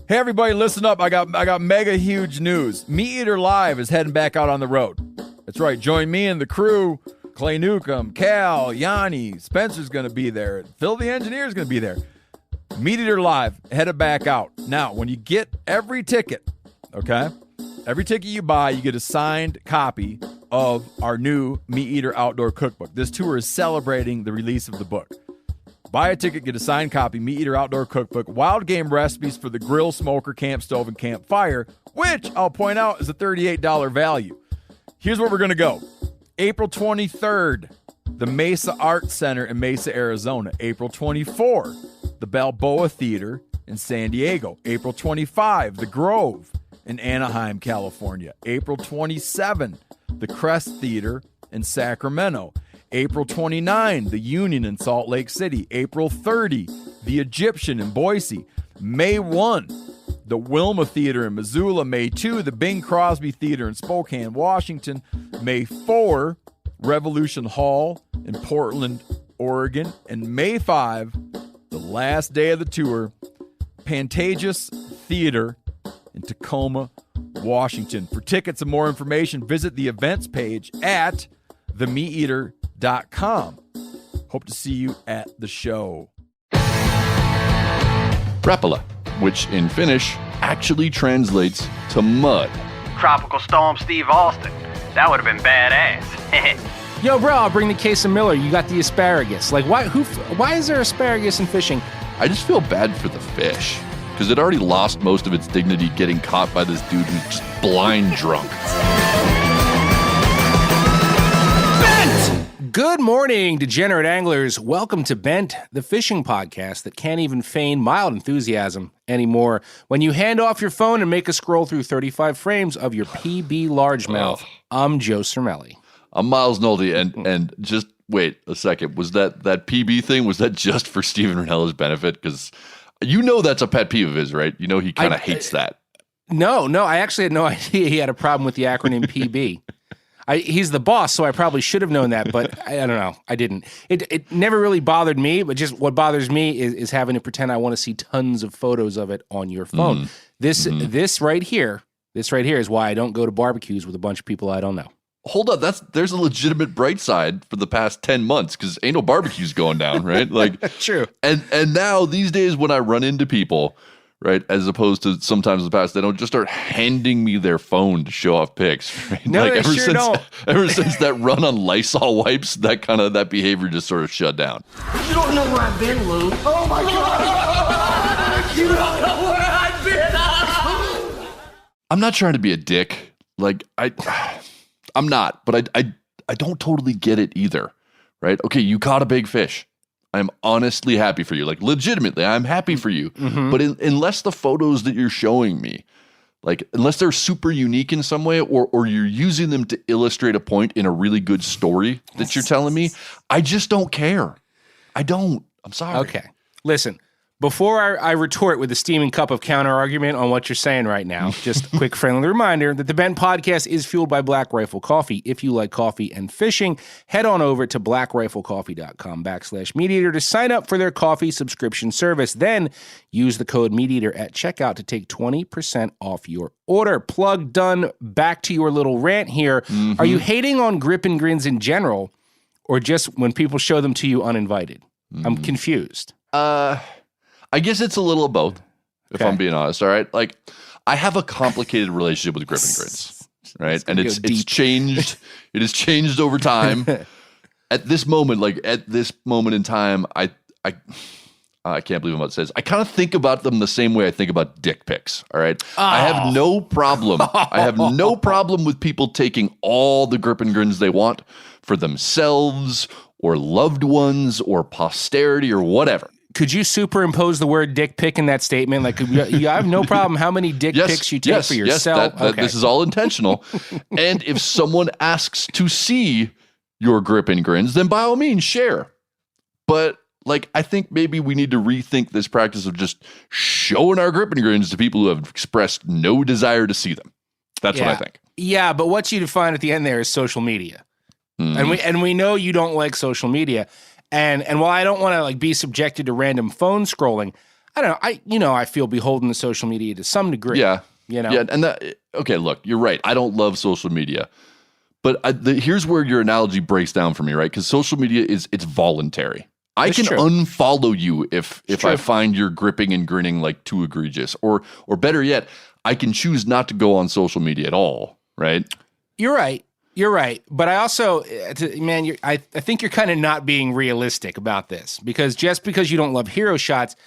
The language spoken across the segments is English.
Hey everybody, listen up. I got mega huge news. Meat Eater Live is heading back out on the road. That's right. Join me and the crew. Clay Newcomb, Cal, Yanni, Spencer's going to be there. Phil the Engineer's going to be there. Meat Eater Live headed back out. Now, when you get every ticket, okay? Every ticket you buy, you get a signed copy of our new Meat Eater Outdoor Cookbook. This tour is celebrating the release of the book. Buy a ticket, get a signed copy, Meat Eater Outdoor Cookbook, wild game recipes for the grill, smoker, camp stove, and campfire, which I'll point out is a $38 value. Here's where we're going to go. April 23rd, the Mesa Art Center in Mesa, Arizona. April 24, the Balboa Theater in San Diego. April 25, the Grove in Anaheim, California. April 27, the Crest Theater in Sacramento. April 29, the Union in Salt Lake City. April 30, the Egyptian in Boise. May 1, the Wilma Theater in Missoula. May 2, the Bing Crosby Theater in Spokane, Washington. May 4, Revolution Hall in Portland, Oregon. And May 5, the last day of the tour, Pantages Theater in Tacoma, Washington. For tickets and more information, visit the events page at themeateater.com. Hope to see you at the show. Rapala, which in Finnish actually translates to mud. Tropical Storm Steve Austin. That would have been badass. Yo, bro, I'll bring the case of Miller. You got the asparagus. Like, why is there asparagus in fishing? I just feel bad for the fish, because it already lost most of its dignity getting caught by this dude who's just blind drunk. Good morning, degenerate anglers. Welcome to Bent, the fishing podcast that can't even feign mild enthusiasm anymore when you hand off your phone and make us scroll through 35 frames of your PB largemouth. I'm Joe Cermelli. I'm Miles Nolde, and just wait a second. Was that PB thing, was that just for Steven Ranella's benefit? Because you know that's a pet peeve of his, right? You know he kind of hates that. No, I actually had no idea he had a problem with the acronym PB. He's the boss, so I probably should have known that, but I don't know. I didn't. It never really bothered me, but just what bothers me is having to pretend I want to see tons of photos of it on your phone. This right here is why I don't go to barbecues with a bunch of people I don't know. Hold up, there's a legitimate bright side for the past 10 months, because ain't no barbecues going down, right? Like True. And now these days when I run into people, right, as opposed to sometimes in the past, they don't just start handing me their phone to show off pics. Right? No, like they sure don't. Ever since that run on Lysol wipes, that behavior just sort of shut down. You don't know where I've been, Lou. Oh my God! You don't know where I've been. I'm not trying to be a dick. Like I'm not, but I don't totally get it either. Right? Okay, you caught a big fish. I'm honestly happy for you. Like, legitimately, I'm happy for you. Mm-hmm. But unless the photos that you're showing me, like, unless they're super unique in some way, or you're using them to illustrate a point in a really good story that you're telling me, I just don't care. I don't. I'm sorry. Okay. Listen, before I retort with a steaming cup of counter-argument on what you're saying right now, just a quick friendly reminder that the Bent Podcast is fueled by Black Rifle Coffee. If you like coffee and fishing, head on over to blackriflecoffee.com/MeatEater to sign up for their coffee subscription service. Then use the code MeatEater at checkout to take 20% off your order. Plug done. Back to your little rant here. Mm-hmm. Are you hating on grip and grins in general, or just when people show them to you uninvited? I'm confused. I guess it's a little of both, if I'm being honest, all right? Like, I have a complicated relationship with grip and grins, right? And it's changed. It has changed over time. At this moment in time, I can't believe I'm about to say this. I kind of think about them the same way I think about dick pics, all right? Oh. I have no problem. I have no problem with people taking all the grip and grins they want for themselves or loved ones or posterity or whatever. Could you superimpose the word dick pic in that statement? Like, you have no problem how many dick pics you take for yourself? Yes, this is all intentional. And if someone asks to see your grip and grins, then by all means, share. But, like, I think maybe we need to rethink this practice of just showing our grip and grins to people who have expressed no desire to see them. That's what I think. Yeah, but what you define at the end there is social media. And we know you don't like social media. And while I don't want to like be subjected to random phone scrolling, I don't know. I feel beholden to social media to some degree. Yeah. Yeah. And okay, look, you're right. I don't love social media. But here's where your analogy breaks down for me, right? Because social media it's voluntary. I can unfollow you if I find your gripping and grinning like too egregious, or better yet, I can choose not to go on social media at all, right? You're right. But I also, man, I think you're kind of not being realistic about this, because just because you don't love hero shots,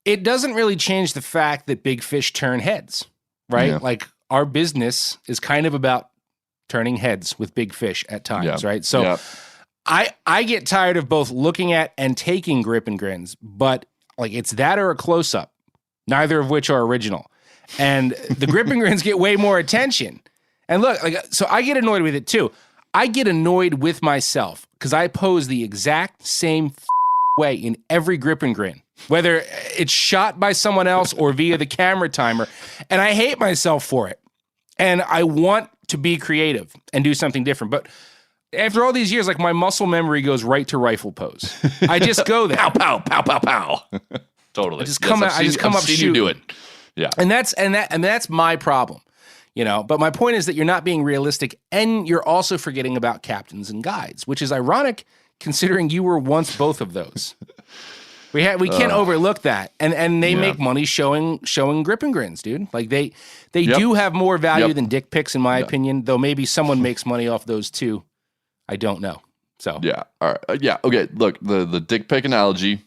it doesn't really change the fact that big fish turn heads, right? Yeah. Like our business is kind of about turning heads with big fish at times, right? So I get tired of both looking at and taking grip and grins, but like it's that or a close up, neither of which are original. And the grip and grins get way more attention. And look, so I get annoyed with it too. I get annoyed with myself because I pose the exact same way in every grip and grin, whether it's shot by someone else or via the camera timer. And I hate myself for it. And I want to be creative and do something different. But after all these years, like my muscle memory goes right to rifle pose. I just go there. Pow, pow, pow, pow, pow. Totally. I just come up shooting. You do it. Yeah. And that's my problem. But my point is that you're not being realistic, and you're also forgetting about captains and guides, which is ironic considering you were once both of those. We can't overlook that, and they make money showing grip and grins, dude. Like they do have more value than dick pics, in my opinion. Though maybe someone makes money off those too. I don't know. So yeah, all right, yeah, okay. Look, the dick pic analogy,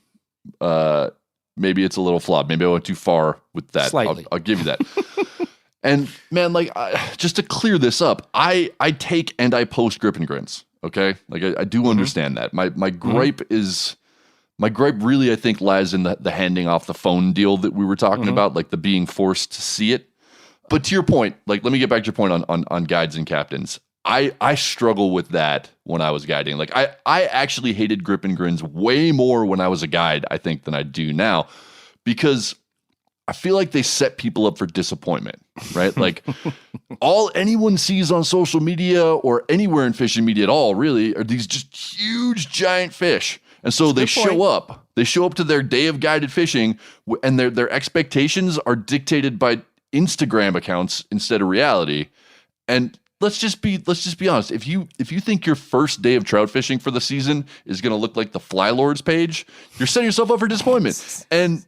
maybe it's a little flawed. Maybe I went too far with that. Slightly. I'll give you that. And man, like just to clear this up, I take and I post grip and grins. Okay, like I do understand that. My gripe is. My gripe really, I think, lies in the handing off the phone deal that we were talking about, like the being forced to see it. But to your point, like, let me get back to your point on guides and captains. I struggle with that when I was guiding. Like, I actually hated grip and grins way more when I was a guide, I think, than I do now, because I feel like they set people up for disappointment, right? Like, all anyone sees on social media or anywhere in fishing media at all, really, are these just huge, giant fish. And so they show up. They show up to their day of guided fishing, and their expectations are dictated by Instagram accounts instead of reality. And let's just be honest. If you think your first day of trout fishing for the season is going to look like the Fly Lords page, you're setting yourself up for disappointment. And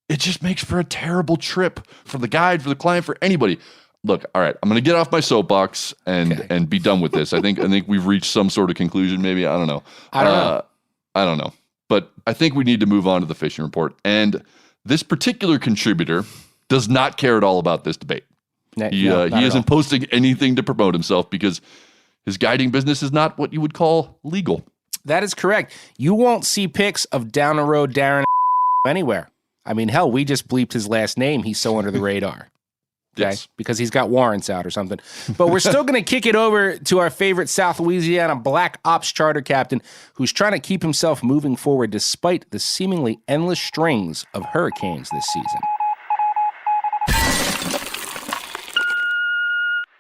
it just makes for a terrible trip for the guide, for the client, for anybody. Look, all right, I'm going to get off my soapbox and be done with this. I think we've reached some sort of conclusion. Maybe I don't know. I don't know, but I think we need to move on to the fishing report. And this particular contributor does not care at all about this debate. He isn't posting anything to promote himself because his guiding business is not what you would call legal. That is correct. You won't see pics of down the road Darren anywhere. I mean, hell, we just bleeped his last name. He's so under the radar. Okay, yes. Because he's got warrants out or something. But we're still going to kick it over to our favorite South Louisiana Black Ops charter captain who's trying to keep himself moving forward despite the seemingly endless strings of hurricanes this season.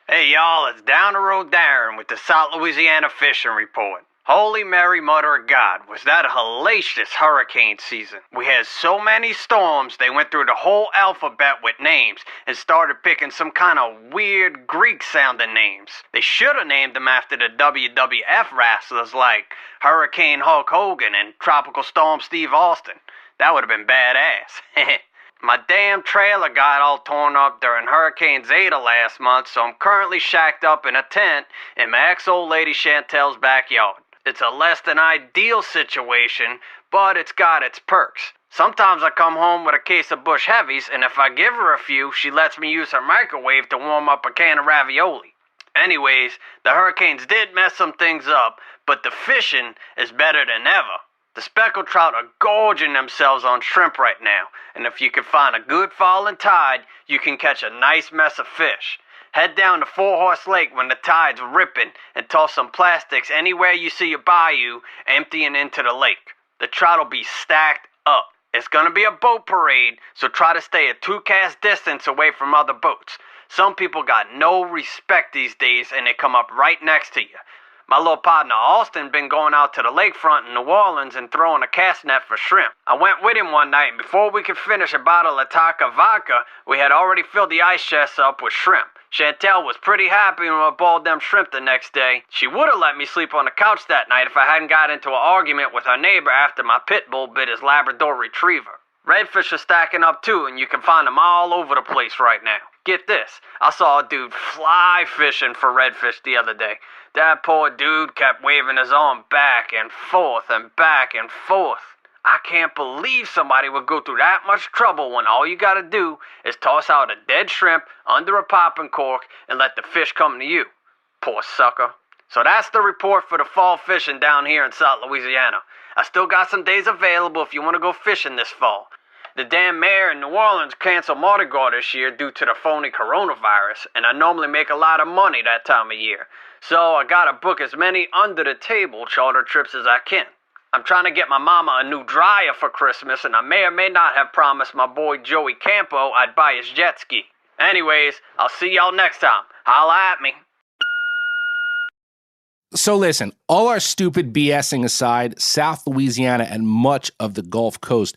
Hey, y'all, it's Down the Road Darren with the South Louisiana Fishing Report. Holy Mary, Mother of God, was that a hellacious hurricane season. We had so many storms, they went through the whole alphabet with names and started picking some kind of weird Greek-sounding names. They should have named them after the WWF wrestlers like Hurricane Hulk Hogan and Tropical Storm Steve Austin. That would have been badass. My damn trailer got all torn up during Hurricane Zeta last month, so I'm currently shacked up in a tent in my ex-old lady Chantel's backyard. It's a less than ideal situation, but it's got its perks. Sometimes I come home with a case of Bush Heavies, and if I give her a few, she lets me use her microwave to warm up a can of ravioli. Anyways, the hurricanes did mess some things up, but the fishing is better than ever. The speckled trout are gorging themselves on shrimp right now, and if you can find a good falling tide, you can catch a nice mess of fish. Head down to Four Horse Lake when the tide's ripping and toss some plastics anywhere you see a bayou emptying into the lake. The trout will be stacked up. It's gonna be a boat parade, so try to stay a 2-cast distance away from other boats. Some people got no respect these days and they come up right next to you. My little partner Austin been going out to the lakefront in New Orleans and throwing a cast net for shrimp. I went with him one night, and before we could finish a bottle of Taka vodka, we had already filled the ice chest up with shrimp. Chantel was pretty happy when I boiled them shrimp the next day. She would have let me sleep on the couch that night if I hadn't got into an argument with her neighbor after my pit bull bit his Labrador retriever. Redfish are stacking up too, and you can find them all over the place right now. Get this, I saw a dude fly fishing for redfish the other day. That poor dude kept waving his arm back and forth and back and forth. I can't believe somebody would go through that much trouble when all you gotta do is toss out a dead shrimp under a popping cork and let the fish come to you. Poor sucker. So that's the report for the fall fishing down here in South Louisiana. I still got some days available if you want to go fishing this fall. The damn mayor in New Orleans canceled Mardi Gras this year due to the phony coronavirus, and I normally make a lot of money that time of year. So I gotta book as many under-the-table charter trips as I can. I'm trying to get my mama a new dryer for Christmas, and I may or may not have promised my boy Joey Campo I'd buy his jet ski. Anyways, I'll see y'all next time. Holla at me. So listen, all our stupid BSing aside, South Louisiana and much of the Gulf Coast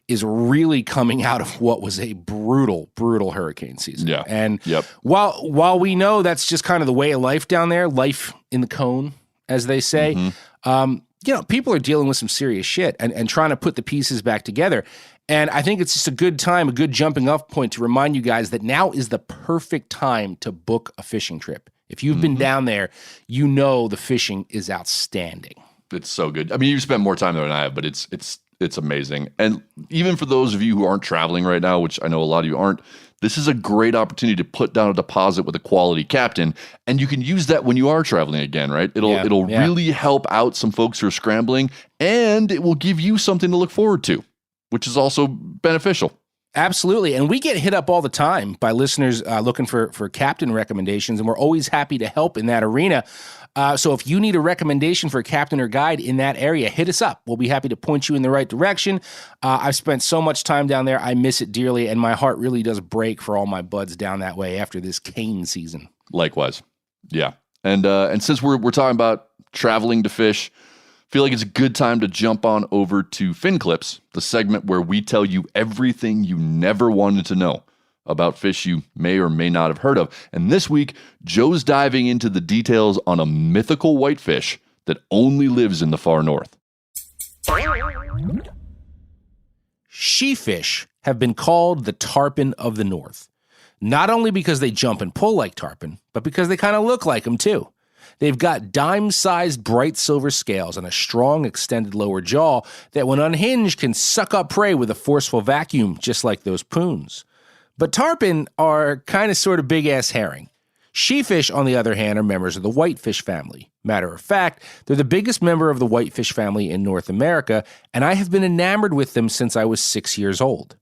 is really coming out of what was a brutal, brutal hurricane season. Yeah. And while we know that's just kind of the way of life down there, life in the cone, as they say, people are dealing with some serious shit and trying to put the pieces back together. And I think it's just a good time, a good jumping off point to remind you guys that now is the perfect time to book a fishing trip. If you've been down there, you know the fishing is outstanding. It's so good. I mean, you've spent more time there than I have, but it's amazing. And even for those of you who aren't traveling right now, which I know a lot of you aren't, this is a great opportunity to put down a deposit with a quality captain, and you can use that when you are traveling again, right? It'll really help out some folks who are scrambling, and it will give you something to look forward to, which is also beneficial. Absolutely. And we get hit up all the time by listeners looking for captain recommendations, and we're always happy to help in that arena. So if you need a recommendation for a captain or guide in that area, hit us up. We'll be happy to point you in the right direction. I've spent so much time down there. I miss it dearly, and my heart really does break for all my buds down that way after this cane season. Likewise. Yeah. And since we're talking about traveling to fish, I feel like it's a good time to jump on over to Fin Clips, the segment where we tell you everything you never wanted to know about fish you may or may not have heard of. And this week, Joe's diving into the details on a mythical whitefish that only lives in the far north. Sheefish have been called the tarpon of the north, not only because they jump and pull like tarpon, but because they kind of look like them too. They've got dime-sized bright silver scales and a strong extended lower jaw that when unhinged can suck up prey with a forceful vacuum, just like those poons. But tarpon are kind of sort of big-ass herring. Sheefish, on the other hand, are members of the whitefish family. Matter of fact, they're the biggest member of the whitefish family in North America, and I have been enamored with them since I was 6 years old.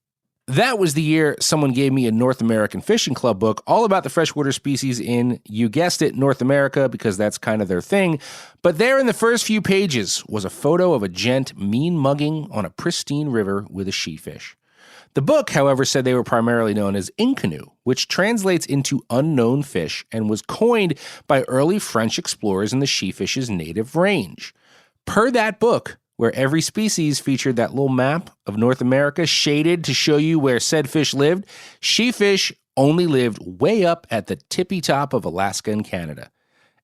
That was the year someone gave me a North American Fishing Club book all about the freshwater species in, you guessed it, North America, because that's kind of their thing. But there in the first few pages was a photo of a gent mean mugging on a pristine river with a sheefish. The book, however, said they were primarily known as Inconnu, which translates into unknown fish and was coined by early French explorers in the sheefish's native range. Per that book, where every species featured that little map of North America shaded to show you where said fish lived, sheefish only lived way up at the tippy top of Alaska and Canada.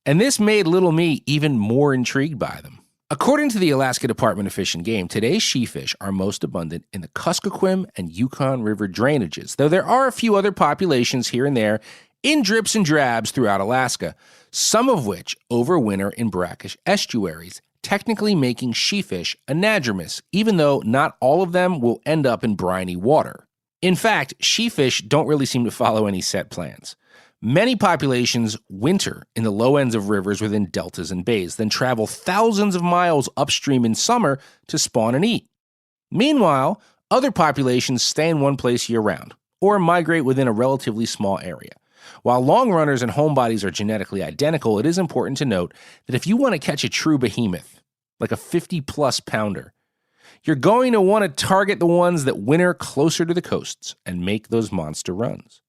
And this made little me even more intrigued by them. According to the Alaska Department of Fish and Game, today's sheefish are most abundant in the Kuskokwim and Yukon River drainages, though there are a few other populations here and there in drips and drabs throughout Alaska, some of which overwinter in brackish estuaries, technically making sheefish anadromous, even though not all of them will end up in briny water. In fact, sheefish don't really seem to follow any set plans. Many populations winter in the low ends of rivers within deltas and bays, then travel thousands of miles upstream in summer to spawn and eat. Meanwhile, other populations stay in one place year-round, or migrate within a relatively small area. While long runners and homebodies are genetically identical, it is important to note that if you want to catch a true behemoth, like a 50-plus pounder, you're going to want to target the ones that winter closer to the coasts and make those monster runs.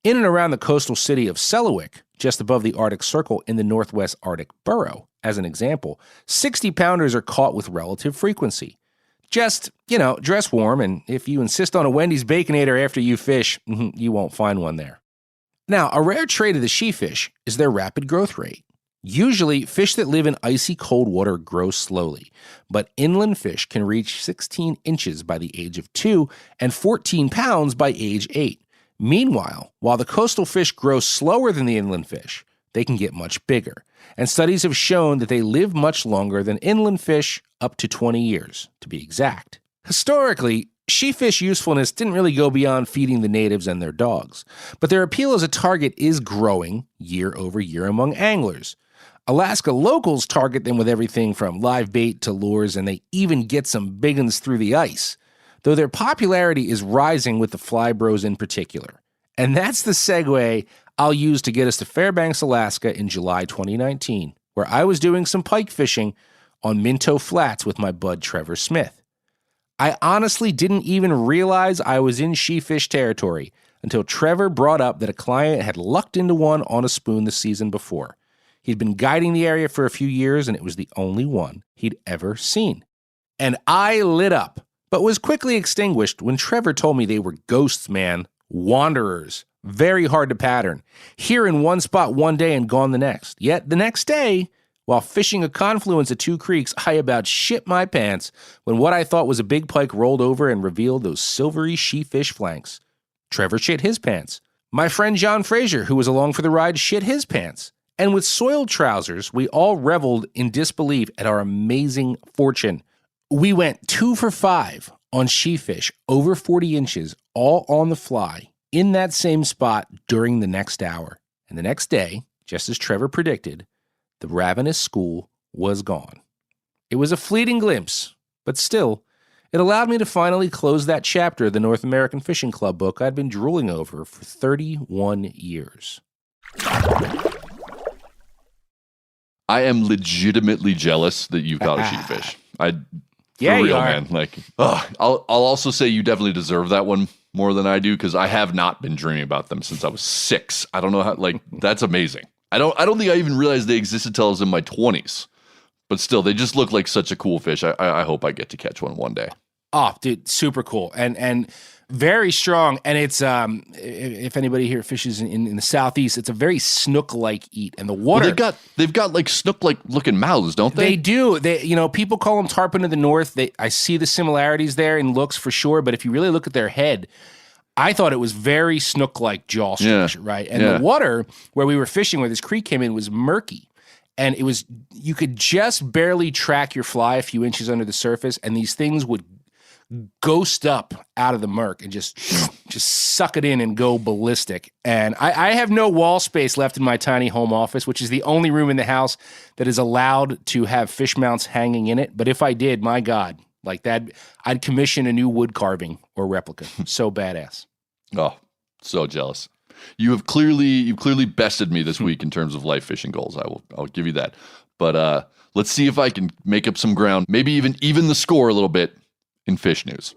In and around the coastal city of Selawik, just above the Arctic Circle in the Northwest Arctic Borough, as an example, 60-pounders are caught with relative frequency. Just, dress warm, and if you insist on a Wendy's Baconator after you fish, you won't find one there. Now, a rare trait of the sheefish is their rapid growth rate. Usually, fish that live in icy cold water grow slowly, but inland fish can reach 16 inches by the age of 2 and 14 pounds by age 8. Meanwhile, while the coastal fish grow slower than the inland fish, they can get much bigger, and studies have shown that they live much longer than inland fish, up to 20 years, to be exact. Historically, sheefish usefulness didn't really go beyond feeding the natives and their dogs, but their appeal as a target is growing year over year among anglers. Alaska locals target them with everything from live bait to lures, and they even get some big uns through the ice, though their popularity is rising with the fly bros in particular. And that's the segue I'll use to get us to Fairbanks, Alaska in July 2019, where I was doing some pike fishing on Minto Flats with my bud Trevor Smith. I honestly didn't even realize I was in sheefish territory until Trevor brought up that a client had lucked into one on a spoon the season before. He'd been guiding the area for a few years, and it was the only one he'd ever seen. And I lit up, but was quickly extinguished when Trevor told me they were ghosts, man. Wanderers. Very hard to pattern. Here in one spot one day and gone the next. Yet the next day, while fishing a confluence of two creeks, I about shit my pants when what I thought was a big pike rolled over and revealed those silvery sheefish flanks. Trevor shit his pants. My friend John Fraser, who was along for the ride, shit his pants. And with soiled trousers, we all reveled in disbelief at our amazing fortune. We went 2 for 5 on sheefish over 40 inches, all on the fly, in that same spot during the next hour. And the next day, just as Trevor predicted, the ravenous school was gone. It was a fleeting glimpse, but still, it allowed me to finally close that chapter of the North American Fishing Club book I'd been drooling over for 31 years. I am legitimately jealous that you've got a sheefish. Yeah, for real, you are. man. Like, I'll also say you definitely deserve that one more than I do, because I have not been dreaming about them since I was 6. I don't know how. Like, that's amazing. I don't think I even realized they existed till I was in my 20s. But still, they just look like such a cool fish. I hope I get to catch one day. Oh, dude, super cool and very strong. And it's if anybody here fishes in the southeast, it's a very snook-like eat. And the water, well, they've got like snook-like looking mouths, don't they? They do. People call them tarpon of the north. I see the similarities there in looks for sure. But if you really look at their head, I thought it was very snook-like jaw structure, right? And the water where we were fishing, where this creek came in, was murky. And you could just barely track your fly a few inches under the surface, and these things would ghost up out of the murk and just suck it in and go ballistic. And I have no wall space left in my tiny home office, which is the only room in the house that is allowed to have fish mounts hanging in it. But if I did, my God, like that, I'd commission a new wood carving or replica. So badass. Oh, so jealous. You've clearly bested me this week in terms of life fishing goals. I'll give you that. But let's see if I can make up some ground. Maybe even the score a little bit in fish news.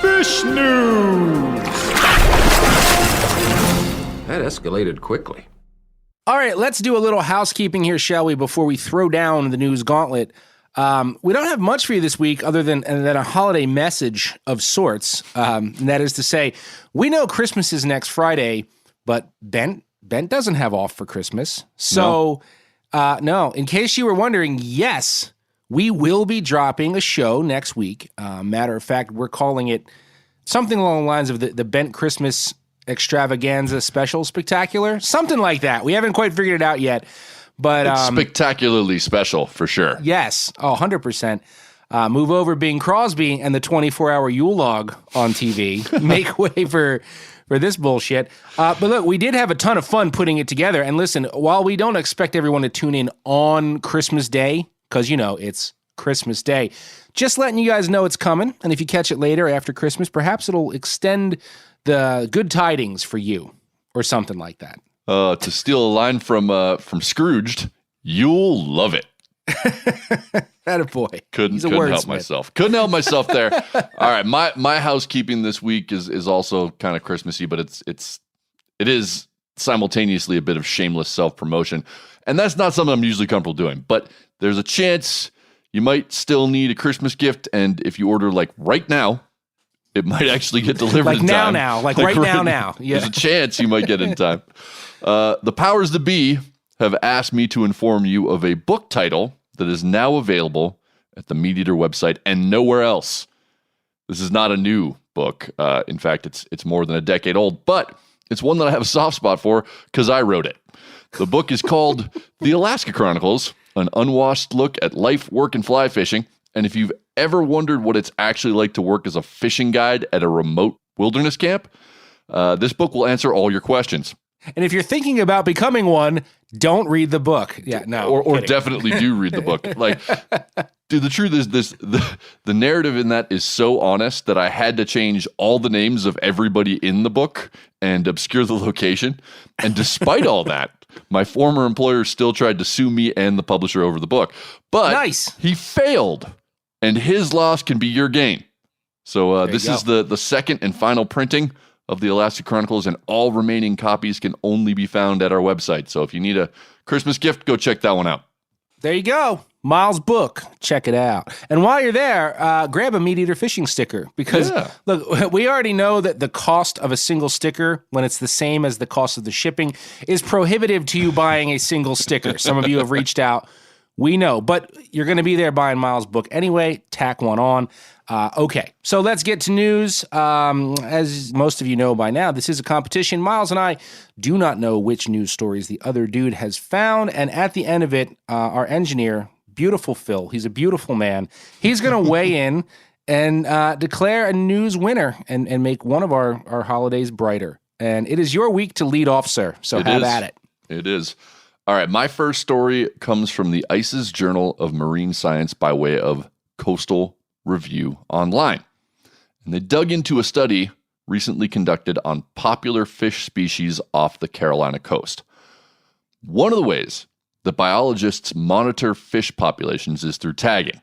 Fish news! That escalated quickly. All right, let's do a little housekeeping here, shall we, before we throw down the news gauntlet. We don't have much for you this week other than a holiday message of sorts. And that is to say, we know Christmas is next Friday, but Ben doesn't have off for Christmas. So, no, in case you were wondering, yes, we will be dropping a show next week. Matter of fact, we're calling it something along the lines of the Bent Christmas Extravaganza Special Spectacular. Something like that. We haven't quite figured it out yet. But it's spectacularly special, for sure. Yes, 100%. Move over Bing Crosby and the 24-hour Yule log on TV. Make way for this bullshit. But look, we did have a ton of fun putting it together. And listen, while we don't expect everyone to tune in on Christmas Day, because, it's Christmas Day, just letting you guys know it's coming. And if you catch it later after Christmas, perhaps it'll extend the good tidings for you or something like that. To steal a line from Scrooged, you'll love it. Attaboy. Couldn't help myself. Couldn't help myself there. All right, my housekeeping this week is also kind of Christmassy, but it's it is simultaneously a bit of shameless self-promotion. And that's not something I'm usually comfortable doing. But there's a chance you might still need a Christmas gift. And if you order like right now, it might actually get delivered in time. Like right now. Yeah. There's a chance you might get it in time. The powers that be have asked me to inform you of a book title that is now available at the Meat Eater website and nowhere else. This is not a new book. In fact, it's more than a decade old, but it's one that I have a soft spot for because I wrote it. The book is called The Alaska Chronicles, an unwashed look at life, work, and fly fishing. And if you've ever wondered what it's actually like to work as a fishing guide at a remote wilderness camp, this book will answer all your questions. And if you're thinking about becoming one, don't read the book. Yeah, no. Or definitely do read the book. Like, dude, the truth is the narrative in that is so honest that I had to change all the names of everybody in the book and obscure the location. And despite all that, my former employer still tried to sue me and the publisher over the book. But nice. He failed, and his loss can be your gain. So this is the second and final printing of the Alaska Chronicles, and all remaining copies can only be found at our website. So if you need a Christmas gift, go check that one out. There you go. Miles' book. Check it out. And while you're there, grab a Meat Eater fishing sticker because, look, we already know that the cost of a single sticker, when it's the same as the cost of the shipping, is prohibitive to you buying a single sticker. Some of you have reached out. We know, but you're going to be there buying Miles' book anyway. Tack one on. Okay, so let's get to news. As most of you know by now, this is a competition. Miles and I do not know which news stories the other dude has found. And at the end of it, our engineer, beautiful Phil, he's a beautiful man, he's going to weigh in and declare a news winner and make one of our holidays brighter. And it is your week to lead off, sir. So have at it. It is. All right, my first story comes from the ICE's Journal of Marine Science by way of Coastal Review Online. And they dug into a study recently conducted on popular fish species off the Carolina coast. One of the ways that biologists monitor fish populations is through tagging,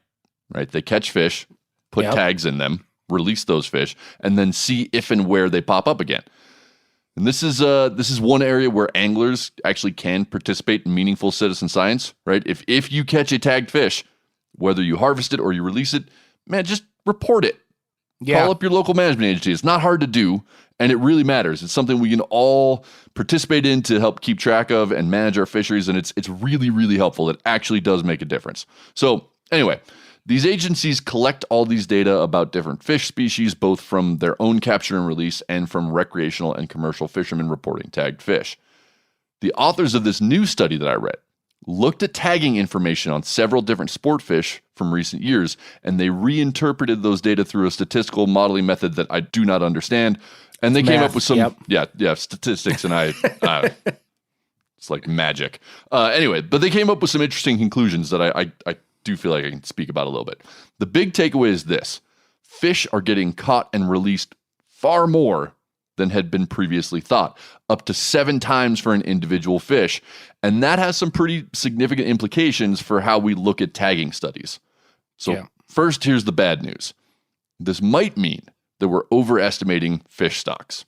right? They catch fish, put tags in them, release those fish, and then see if and where they pop up again. And this is one area where anglers actually can participate in meaningful citizen science, right? If you catch a tagged fish, whether you harvest it or you release it, man, just report it. Yeah. Call up your local management agency. It's not hard to do, and it really matters. It's something we can all participate in to help keep track of and manage our fisheries, and it's really, really helpful. It actually does make a difference. So anyway, these agencies collect all these data about different fish species, both from their own capture and release and from recreational and commercial fishermen reporting tagged fish. The authors of this new study that I read looked at tagging information on several different sport fish from recent years, and they reinterpreted those data through a statistical modeling method that I do not understand. And they came up with some, statistics, and it's like magic. Anyway, but they came up with some interesting conclusions that I do feel like I can speak about a little bit. The big takeaway is this: fish are getting caught and released far more than had been previously thought, up to 7 times for an individual fish. And that has some pretty significant implications for how we look at tagging studies. So first, here's the bad news. This might mean that we're overestimating fish stocks.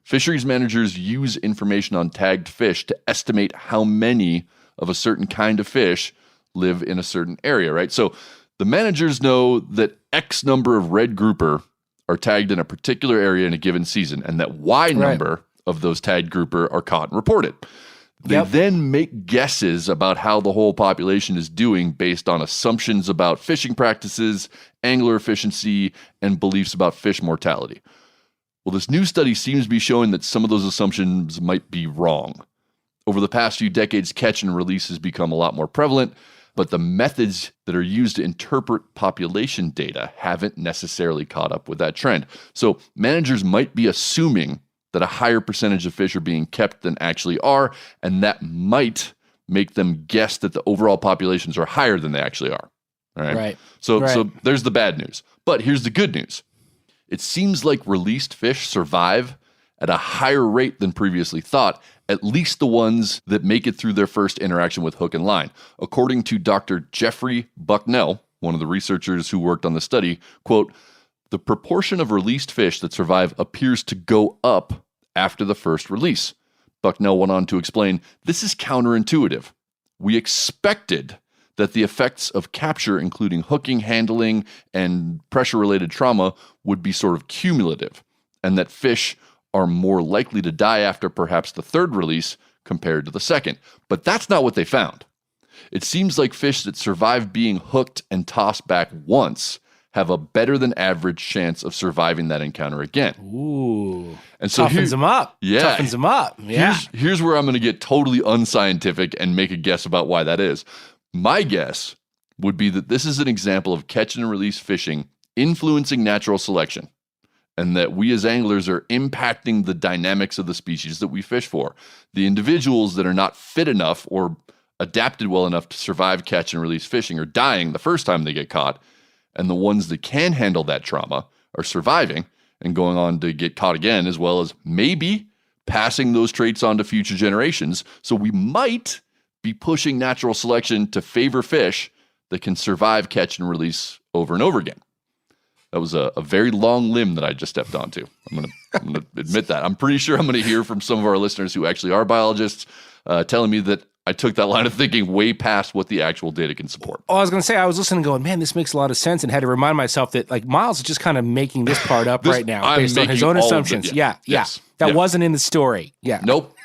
Fisheries managers use information on tagged fish to estimate how many of a certain kind of fish live in a certain area, right? So the managers know that X number of red grouper are tagged in a particular area in a given season, and that Y number of those tagged grouper are caught and reported. They then make guesses about how the whole population is doing based on assumptions about fishing practices, angler efficiency, and beliefs about fish mortality. Well, this new study seems to be showing that some of those assumptions might be wrong. Over the past few decades, catch and release has become a lot more prevalent, but the methods that are used to interpret population data haven't necessarily caught up with that trend. So managers might be assuming that a higher percentage of fish are being kept than actually are, and that might make them guess that the overall populations are higher than they actually are. All right. So there's the bad news. But here's the good news. It seems like released fish survive at a higher rate than previously thought, at least the ones that make it through their first interaction with hook and line. According to Dr. Jeffrey Bucknell, one of the researchers who worked on the study, quote, "The proportion of released fish that survive appears to go up after the first release. Bucknell went on to explain, this is counterintuitive. We expected that the effects of capture, including hooking, handling, and pressure-related trauma, would be sort of cumulative, and that fish are more likely to die after perhaps the third release compared to the second. But that's not what they found. It seems like fish that survive being hooked and tossed back once have a better than average chance of surviving that encounter again. Ooh. And so toughens them up. Yeah. Toughens them up. Yeah. Here's where I'm going to get totally unscientific and make a guess about why that is. My guess would be that this is an example of catch and release fishing influencing natural selection, and that we as anglers are impacting the dynamics of the species that we fish for. The individuals that are not fit enough or adapted well enough to survive catch and release fishing are dying the first time they get caught, and the ones that can handle that trauma are surviving and going on to get caught again, as well as maybe passing those traits on to future generations. So we might be pushing natural selection to favor fish that can survive catch and release over and over again. That was a very long limb that I just stepped onto. I'm gonna admit that. I'm pretty sure I'm gonna hear from some of our listeners who actually are biologists telling me that I took that line of thinking way past what the actual data can support. Oh, I was going to say, I was listening going, man, this makes a lot of sense, and had to remind myself that like Miles is just kind of making this part up right now based on his own assumptions. That wasn't in the story. Yeah. Nope.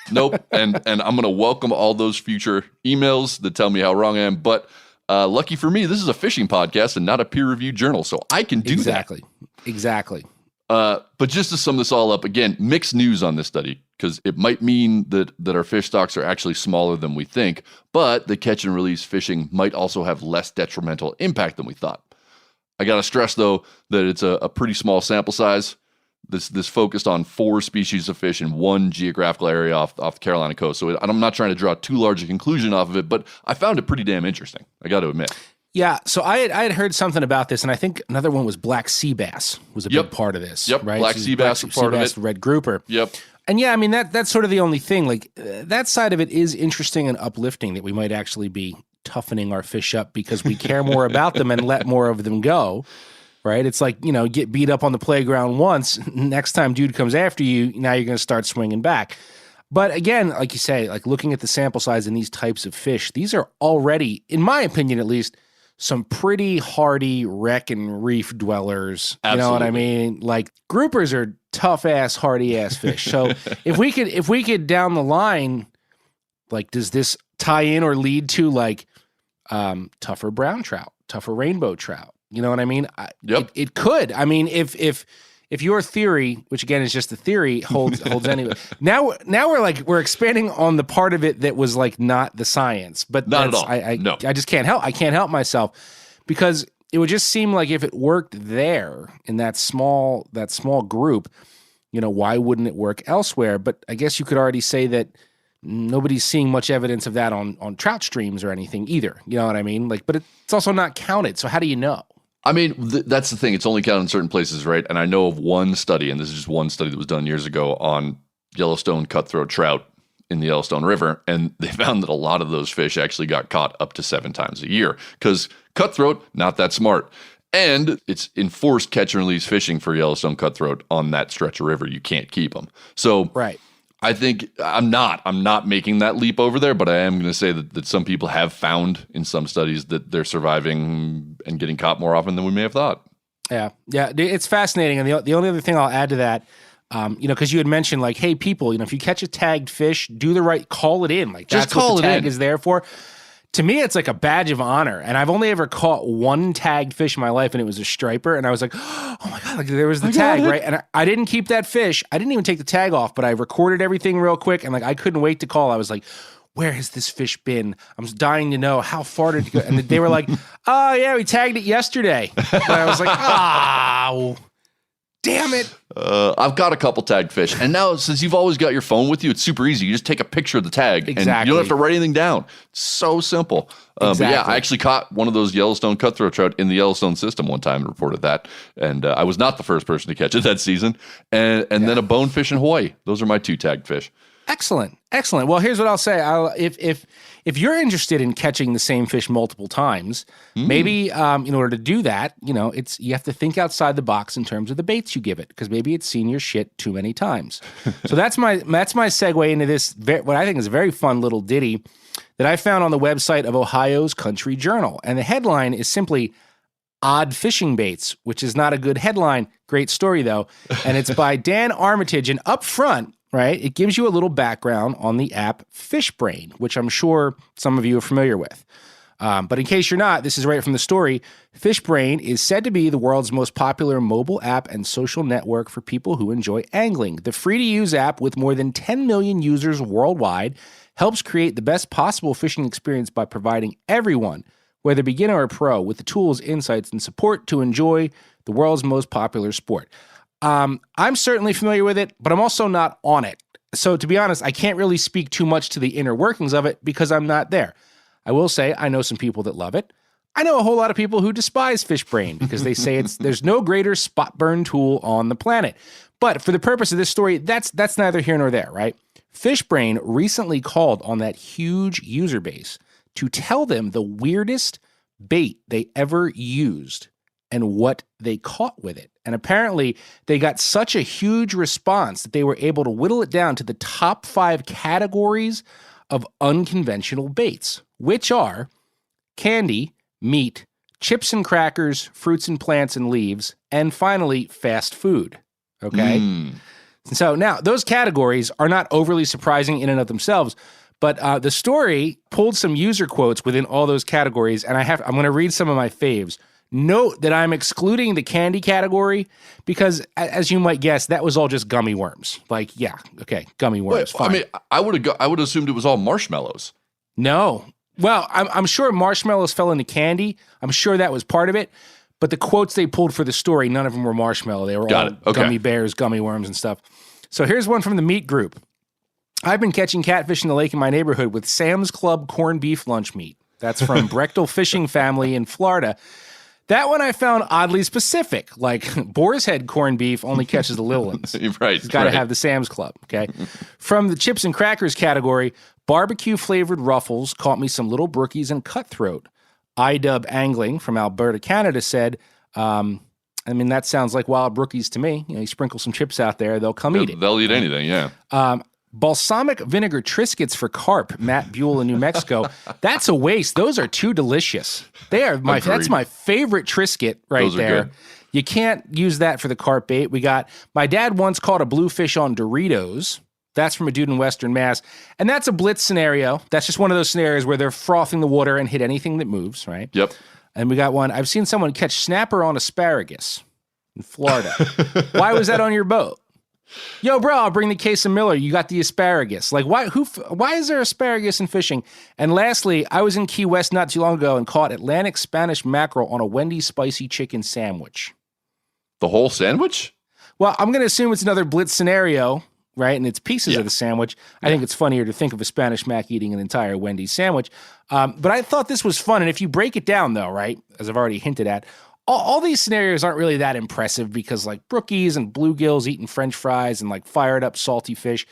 And I'm going to welcome all those future emails that tell me how wrong I am. But lucky for me, this is a fishing podcast and not a peer-reviewed journal, so I can do that. Exactly. But just to sum this all up, again, mixed news on this study, because it might mean that our fish stocks are actually smaller than we think, but the catch and release fishing might also have less detrimental impact than we thought. I got to stress, though, that it's a pretty small sample size. This focused on 4 species of fish in one geographical area off the Carolina coast. So I'm not trying to draw too large a conclusion off of it, but I found it pretty damn interesting, I got to admit. Yeah, so I had heard something about this, and I think another one was black sea bass was a big part of this. Yep, right? black sea bass was part of it. Red grouper. Yep. And yeah, I mean, that's sort of the only thing. Like, that side of it is interesting and uplifting, that we might actually be toughening our fish up because we care more about them and let more of them go, right? It's like, get beat up on the playground once, next time dude comes after you, now you're going to start swinging back. But again, like you say, like looking at the sample size in these types of fish, these are already, in my opinion at least, some pretty hardy wreck and reef dwellers. Absolutely. You know what I mean? Like, groupers are tough ass, hardy ass fish. So if we could down the line, like, does this tie in or lead to like tougher brown trout, tougher rainbow trout? You know what I mean? Yep. It could. I mean, if your theory, which again is just a theory, holds anyway. Now we're expanding on the part of it that was like not the science, but not at all. No. I just can't help. I can't help myself, because it would just seem like if it worked there in that small group, why wouldn't it work elsewhere? But I guess you could already say that nobody's seeing much evidence of that on trout streams or anything either. You know what I mean? Like, but it's also not counted. So how do you know? I mean, that's the thing. It's only counted in certain places, right? And I know of one study, and this is just one study that was done years ago on Yellowstone cutthroat trout in the Yellowstone River, and they found that a lot of those fish actually got caught up to 7 times a year, because cutthroat, not that smart. And it's enforced catch and release fishing for Yellowstone cutthroat on that stretch of river. You can't keep them. So right. I think I'm not making that leap over there, but I am going to say that some people have found in some studies that they're surviving and getting caught more often than we may have thought. Yeah, it's fascinating. And the only other thing I'll add to that, because you had mentioned like, hey, people, if you catch a tagged fish, do the right, call it in. Like, that's what the tag is there for. To me, it's like a badge of honor. And I've only ever caught one tagged fish in my life, and it was a striper. And I was like, oh my God, like there was the tag, right? And I didn't keep that fish. I didn't even take the tag off, but I recorded everything real quick. And like, I couldn't wait to call. I was like, where has this fish been? I'm dying to know. How far did it go? And they were like, oh yeah, we tagged it yesterday. And I was like, oh, damn it. I've got a couple tagged fish. And now, since you've always got your phone with you, it's super easy. You just take a picture of the tag. Exactly. And you don't have to write anything down. It's so simple. But yeah, I actually caught one of those Yellowstone cutthroat trout in the Yellowstone system one time and reported that. And I was not the first person to catch it that season. And then a bonefish in Hawaii. Those are my 2 tagged fish. Excellent. Well, here's what I'll say. If you're interested in catching the same fish multiple times, maybe in order to do that, you have to think outside the box in terms of the baits you give it, because maybe it's seen your shit too many times. So that's my segue into this, what I think is a very fun little ditty that I found on the website of Ohio's Country Journal. And the headline is simply Odd Fishing Baits, which is not a good headline. Great story, though. And it's by Dan Armitage. And up front, right, it gives you a little background on the app FishBrain, which I'm sure some of you are familiar with. But in case you're not, this is right from the story. FishBrain is said to be the world's most popular mobile app and social network for people who enjoy angling. The free-to-use app with more than 10 million users worldwide helps create the best possible fishing experience by providing everyone, whether beginner or pro, with the tools, insights, and support to enjoy the world's most popular sport. I'm certainly familiar with it, but I'm also not on it. So to be honest, I can't really speak too much to the inner workings of it because I'm not there. I will say I know some people that love it. I know a whole lot of people who despise FishBrain because they say there's no greater spot burn tool on the planet. But for the purpose of this story, that's neither here nor there, right? FishBrain recently called on that huge user base to tell them the weirdest bait they ever used and what they caught with it. And apparently they got such a huge response that they were able to whittle it down to the top 5 categories of unconventional baits, which are candy, meat, chips and crackers, fruits and plants and leaves, and finally, fast food. Okay? So now, those categories are not overly surprising in and of themselves, but the story pulled some user quotes within all those categories, and I'm going to read some of my faves. Note that I'm excluding the candy category because, as you might guess, that was all just gummy worms. Like, yeah, okay, gummy worms. Wait, I mean, I would have assumed it was all marshmallows. No. Well, I'm sure marshmallows fell into candy. I'm sure that was part of it. But the quotes they pulled for the story, none of them were marshmallow. They were all gummy bears, gummy worms, and stuff. So here's one from the meat group. I've been catching catfish in the lake in my neighborhood with Sam's Club corned beef lunch meat. That's from Brechtel Fishing Family in Florida. That one I found oddly specific. Like, Boar's Head corned beef only catches the little ones. Right. He's got to have the Sam's Club, okay? From the chips and crackers category, barbecue-flavored Ruffles caught me some little brookies and cutthroat. iDub Angling from Alberta, Canada said, that sounds like wild brookies to me. You sprinkle some chips out there, they'll come eat it. They'll eat anything, yeah. Balsamic vinegar Triscuits for carp, Matt Buell in New Mexico. That's a waste. Those are too delicious. That's my favorite Triscuit right there. Good. You can't use that for the carp bait. My dad once caught a bluefish on Doritos. That's from a dude in Western Mass. And that's a blitz scenario. That's just one of those scenarios where they're frothing the water and hit anything that moves, right? Yep. And we got one. I've seen someone catch snapper on asparagus in Florida. Why was that on your boat? Yo, bro, I'll bring the case of Miller. You got the asparagus. Like, why is there asparagus in fishing? And lastly, I was in Key West not too long ago and caught Atlantic Spanish mackerel on a Wendy's spicy chicken sandwich. The whole sandwich? Well, I'm going to assume it's another blitz scenario, right? And it's pieces of the sandwich. I think it's funnier to think of a Spanish mac eating an entire Wendy's sandwich. But I thought this was fun. And if you break it down, though, right, as I've already hinted at, all these scenarios aren't really that impressive because, like, brookies and bluegills eating French fries and, like, fired up salty fish,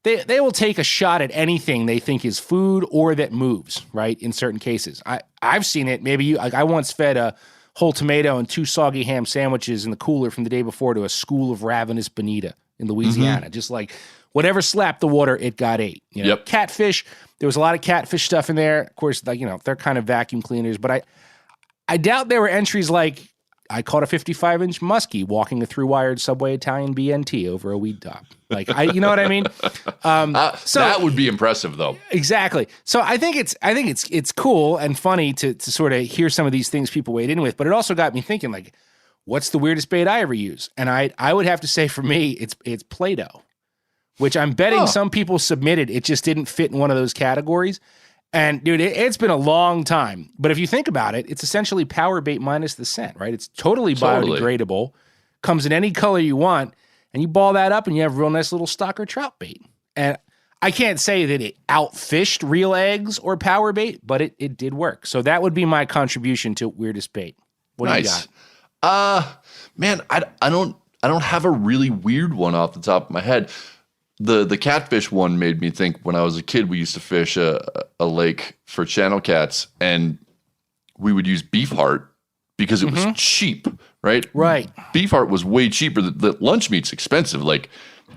they will take a shot at anything they think is food or that moves, right, in certain cases. I've seen it. Maybe I once fed a whole tomato and 2 soggy ham sandwiches in the cooler from the day before to a school of ravenous bonita in Louisiana. Just like whatever slapped the water, it got ate. Yep. Catfish, there was a lot of catfish stuff in there. Of course, like, they're kind of vacuum cleaners, but I doubt there were entries like, I caught a 55-inch muskie walking a through-wired Subway Italian BNT over a weed top. Like, you know what I mean? So that would be impressive, though. Exactly. So I think it's cool and funny to sort of hear some of these things people weighed in with, but it also got me thinking, like, what's the weirdest bait I ever use? And I would have to say, for me, it's Play-Doh, which I'm betting some people submitted. It just didn't fit in one of those categories. And, dude, it's been a long time. But if you think about it, it's essentially power bait minus the scent, right? It's totally biodegradable, comes in any color you want, and you ball that up and you have a real nice little stocker trout bait. And I can't say that it outfished real eggs or power bait, but it did work. So that would be my contribution to weirdest bait. What do you got? Man, I don't have a really weird one off the top of my head. The catfish one made me think when I was a kid, we used to fish a lake for channel cats, and we would use beef heart because it was cheap, right? Right. Beef heart was way cheaper. The lunch meat's expensive. Like,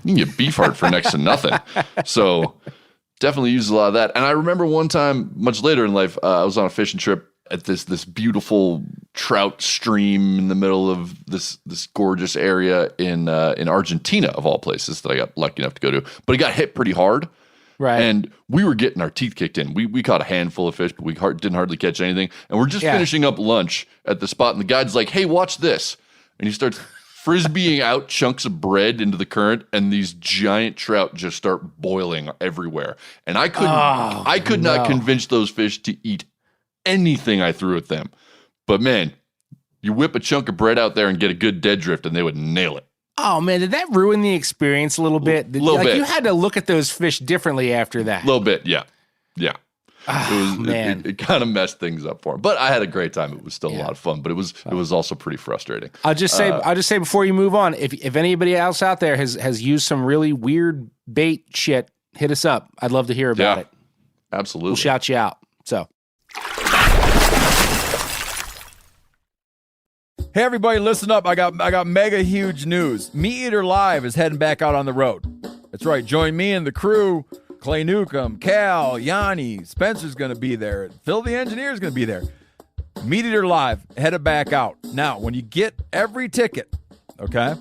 you can get beef heart for next to nothing. So definitely used a lot of that. And I remember one time, much later in life, I was on a fishing trip at this beautiful trout stream in the middle of this gorgeous area in Argentina, of all places, that I got lucky enough to go to. But it got hit pretty hard. Right. And we were getting our teeth kicked in. We caught a handful of fish, but we didn't hardly catch anything. And we're just finishing up lunch at the spot, and the guide's like, hey, watch this. And he starts frisbeeing out chunks of bread into the current, and these giant trout just start boiling everywhere. And I could not convince those fish to eat anything I threw at them. But man, you whip a chunk of bread out there and get a good dead drift, and they would nail it. Oh man, did that ruin the experience a little bit? Bit. You had to look at those fish differently after that. A little bit, yeah. Man. It kind of messed things up for him. But I had a great time. It was still a lot of fun, but it was also pretty frustrating. I'll just say before you move on, if anybody else out there has used some really weird bait shit, hit us up. I'd love to hear about it. Absolutely. We'll shout you out. So. Hey everybody, listen up. I got mega huge news. Meat Eater Live is heading back out on the road. That's right. Join me and the crew. Clay Newcomb, Cal, Yanni, Spencer's going to be there. Phil the engineer's going to be there. Meat Eater Live headed back out. Now, when you get every ticket, okay?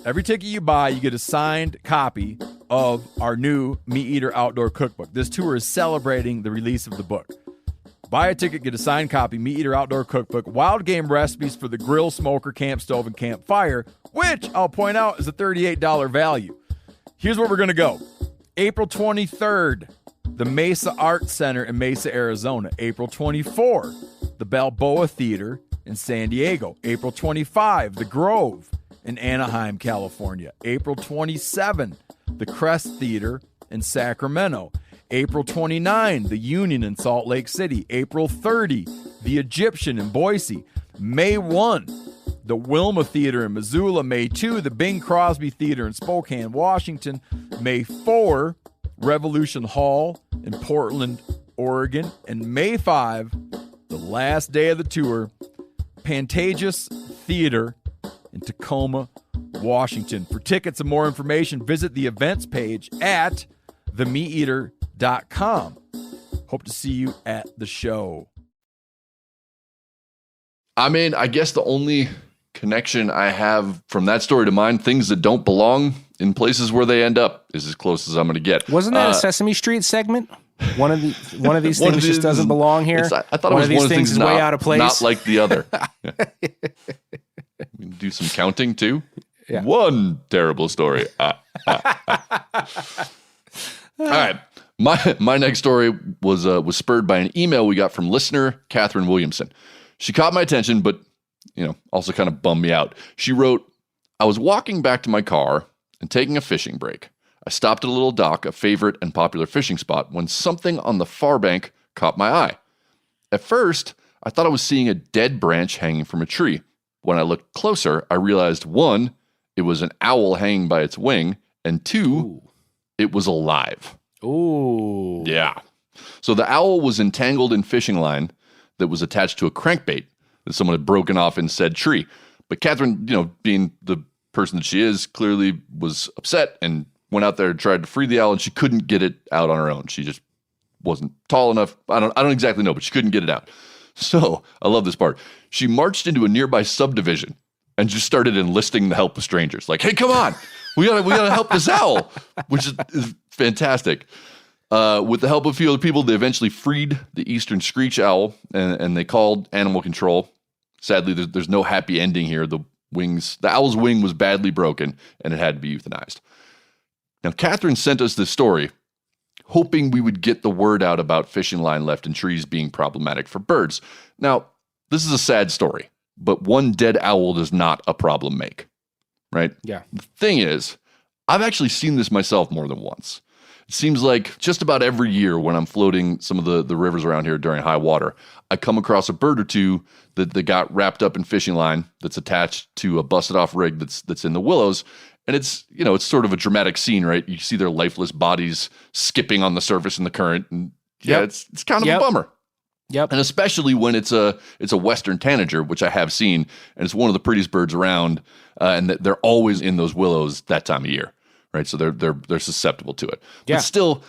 Every ticket you buy, you get a signed copy of our new Meat Eater Outdoor Cookbook. This tour is celebrating the release of the book. Buy a ticket, get a signed copy, Meat Eater Outdoor Cookbook, wild game recipes for the grill, smoker, camp stove, and campfire, which I'll point out is a $38 value. Here's where we're going to go. April 23rd, the Mesa Art Center in Mesa, Arizona. April 24, the Balboa Theater in San Diego. April 25, the Grove in Anaheim, California. April 27, the Crest Theater in Sacramento. April 29, the Union in Salt Lake City. April 30, the Egyptian in Boise. May 1, the Wilma Theater in Missoula. May 2, the Bing Crosby Theater in Spokane, Washington. May 4, Revolution Hall in Portland, Oregon. And May 5, the last day of the tour, Pantages Theater in Tacoma, Washington. For tickets and more information, visit the events page at themeateater.com. Hope to see you at the show. I mean, I guess the only connection I have from that story to mine, things that don't belong in places where they end up, is as close as I'm going to get. Wasn't that a Sesame Street segment? One of these things just doesn't belong here. I thought it was one of these things is way out of place, not like the other. We can do some counting too. Yeah. One terrible story. All right. My next story was spurred by an email we got from listener Catherine Williamson. She caught my attention, but also kind of bummed me out. She wrote, I was walking back to my car and taking a fishing break. I stopped at a little dock, a favorite and popular fishing spot, when something on the far bank caught my eye. At first, I thought I was seeing a dead branch hanging from a tree. When I looked closer, I realized 1, it was an owl hanging by its wing, and 2, it was alive. Ooh. Yeah. So the owl was entangled in fishing line that was attached to a crankbait that someone had broken off in said tree. But Catherine, being the person that she is, clearly was upset and went out there and tried to free the owl, and she couldn't get it out on her own. She just wasn't tall enough. I don't exactly know, but she couldn't get it out. So I love this part. She marched into a nearby subdivision and just started enlisting the help of strangers. Like, hey, come on, we gotta help this owl, which is fantastic. With the help of a few other people, they eventually freed the eastern screech owl, and they called animal control. Sadly, there's no happy ending here. The owl's wing was badly broken, and it had to be euthanized. Now, Catherine sent us this story, hoping we would get the word out about fishing line left in trees being problematic for birds. Now, this is a sad story, but one dead owl does not a problem make, right? Yeah. The thing is, I've actually seen this myself more than once. It seems like just about every year when I'm floating some of the rivers around here during high water, I come across a bird or two that got wrapped up in fishing line that's attached to a busted off rig that's in the willows, And it's sort of a dramatic scene, right? You see their lifeless bodies skipping on the surface in the current. And it's kind of a bummer. Yep. And especially when it's a western tanager, which I have seen, and it's one of the prettiest birds around, and they're always in those willows that time of year, right? So they're susceptible to it. Yeah. But still,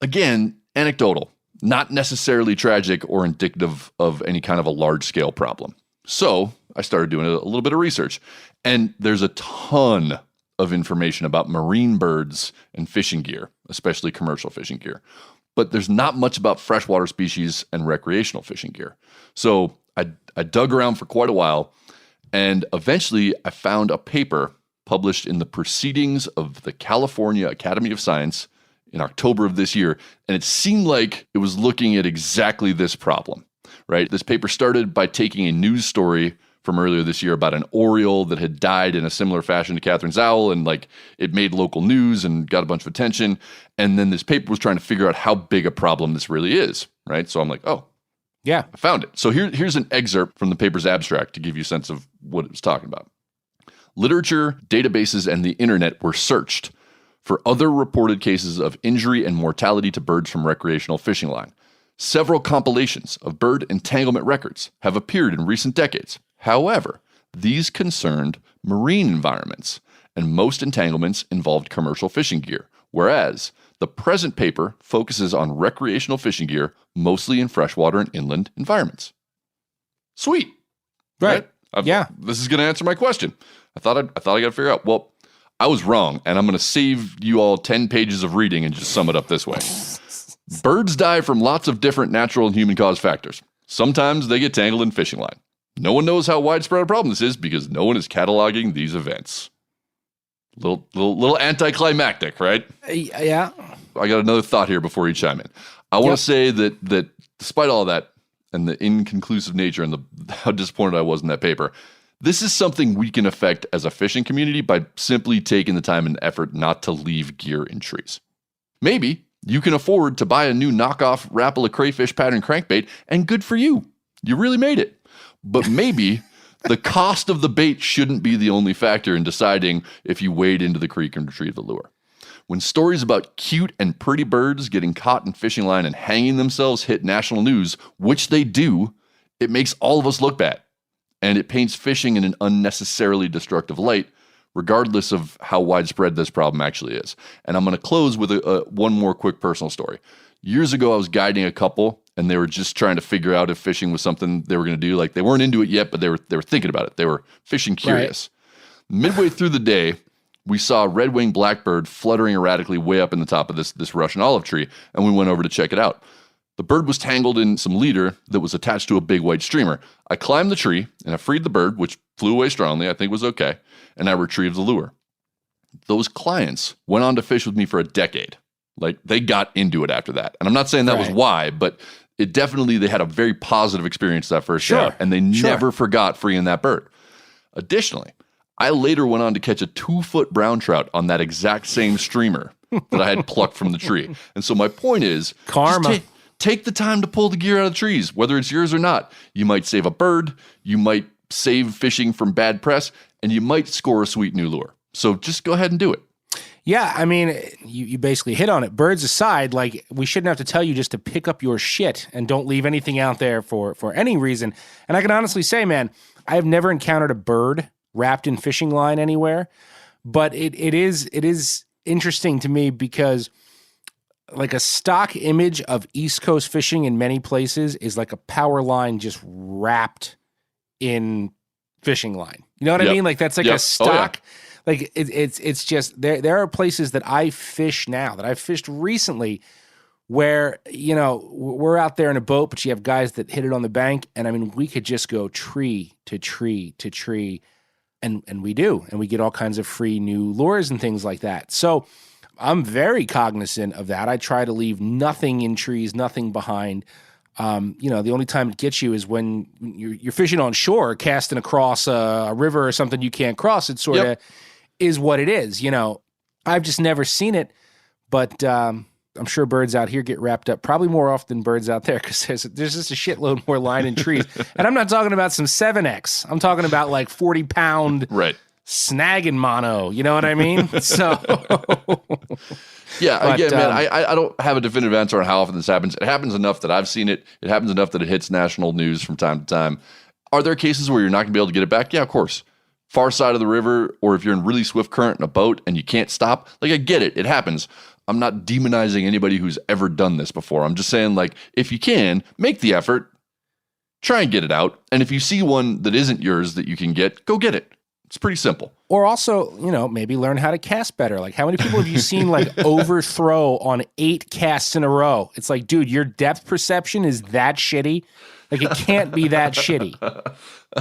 again, anecdotal, not necessarily tragic or indicative of any kind of a large scale problem. So I started doing a little bit of research, and there's a ton of information about marine birds and fishing gear, especially commercial fishing gear. But there's not much about freshwater species and recreational fishing gear. So I dug around for quite a while, and eventually I found a paper published in the Proceedings of the California Academy of Science in October of this year, and it seemed like it was looking at exactly this problem, right? This paper started by taking a news story from earlier this year about an oriole that had died in a similar fashion to Catherine's owl, and like it made local news and got a bunch of attention. And then this paper was trying to figure out how big a problem this really is, right? So I'm like, oh, yeah, I found it. So here's an excerpt from the paper's abstract to give you a sense of what it was talking about. Literature, databases, and the internet were searched for other reported cases of injury and mortality to birds from recreational fishing line. Several compilations of bird entanglement records have appeared in recent decades. However, these concerned marine environments, and most entanglements involved commercial fishing gear, whereas the present paper focuses on recreational fishing gear, mostly in freshwater and inland environments. Sweet. Right? Yeah. This is going to answer my question. I thought I got to figure out. Well, I was wrong, and I'm going to save you all 10 pages of reading and just sum it up this way. Birds die from lots of different natural and human-caused factors. Sometimes they get tangled in fishing line. No one knows how widespread a problem this is because no one is cataloging these events. Little anticlimactic, right? Yeah. I got another thought here before you chime in. I want to say that despite all that and the inconclusive nature and how disappointed I was in that paper, this is something we can affect as a fishing community by simply taking the time and effort not to leave gear in trees. Maybe you can afford to buy a new knockoff Rapala crayfish pattern crankbait, and good for you. You really made it. But maybe the cost of the bait shouldn't be the only factor in deciding if you wade into the creek and retrieve the lure. When stories about cute and pretty birds getting caught in fishing line and hanging themselves hit national news, which they do, it makes all of us look bad. And it paints fishing in an unnecessarily destructive light, regardless of how widespread this problem actually is. And I'm going to close with one more quick personal story. Years ago, I was guiding a couple, and they were just trying to figure out if fishing was something they were going to do. Like, they weren't into it yet, but they were thinking about it. They were fishing curious. Right. Midway through the day, we saw a red-winged blackbird fluttering erratically way up in the top of this Russian olive tree, and we went over to check it out. The bird was tangled in some leader that was attached to a big white streamer. I climbed the tree, and I freed the bird, which flew away strongly, I think was okay, and I retrieved the lure. Those clients went on to fish with me for a decade. Like, they got into it after that. And I'm not saying that was why, but it definitely, they had a very positive experience that first shot, and they never forgot freeing that bird. Additionally, I later went on to catch a 2-foot brown trout on that exact same streamer that I had plucked from the tree. And so my point is, karma. Take the time to pull the gear out of the trees, whether it's yours or not. You might save a bird, you might save fishing from bad press, and you might score a sweet new lure. So just go ahead and do it. Yeah, I mean, you basically hit on it. Birds aside, like, we shouldn't have to tell you just to pick up your shit and don't leave anything out there for any reason. And I can honestly say, man, I have never encountered a bird wrapped in fishing line anywhere, but it is interesting to me because, like, a stock image of East Coast fishing in many places is like a power line just wrapped in fishing line. You know what I mean? Like, that's like a stock. Like, it's just, there are places that I fish now, that I've fished recently, where, you know, we're out there in a boat, but you have guys that hit it on the bank, and I mean, we could just go tree to tree to tree, and we do, and we get all kinds of free new lures and things like that. So I'm very cognizant of that. I try to leave nothing in trees, nothing behind. You know, the only time it gets you is when you're fishing on shore, casting across a river or something you can't cross. It sort of is what it is. You know, I've just never seen it, but I'm sure birds out here get wrapped up probably more often than birds out there, because there's just a shitload more line in trees. And I'm not talking about some 7X. I'm talking about like 40-pound snagging mono. You know what I mean? So, yeah, but, again, man, I don't have a definitive answer on how often this happens. It happens enough that I've seen it. It happens enough that it hits national news from time to time. Are there cases where you're not going to be able to get it back? Yeah, of course. Far side of the river, or if you're in really swift current in a boat and you can't stop, like, I get it. It happens. I'm not demonizing anybody who's ever done this before. I'm just saying, like, if you can, make the effort, try and get it out. And if you see one that isn't yours that you can get, go get it. It's pretty simple. Or also, maybe learn how to cast better. Like, how many people have you seen, like, overthrow on 8 casts in a row? It's like, dude, your depth perception is that shitty. Like, it can't be that shitty.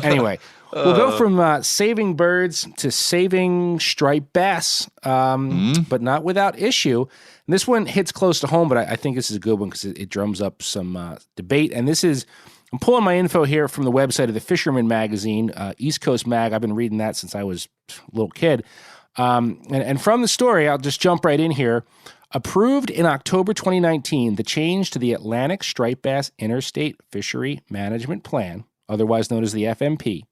Anyway, we'll go from saving birds to saving striped bass, but not without issue. And this one hits close to home, but I think this is a good one because it drums up some debate. And this is, I'm pulling my info here from the website of the Fisherman magazine, East Coast Mag. I've been reading that since I was a little kid. And from the story, I'll just jump right in here. Approved in October 2019, the change to the Atlantic Striped Bass Interstate Fishery Management Plan, otherwise known as the FMP,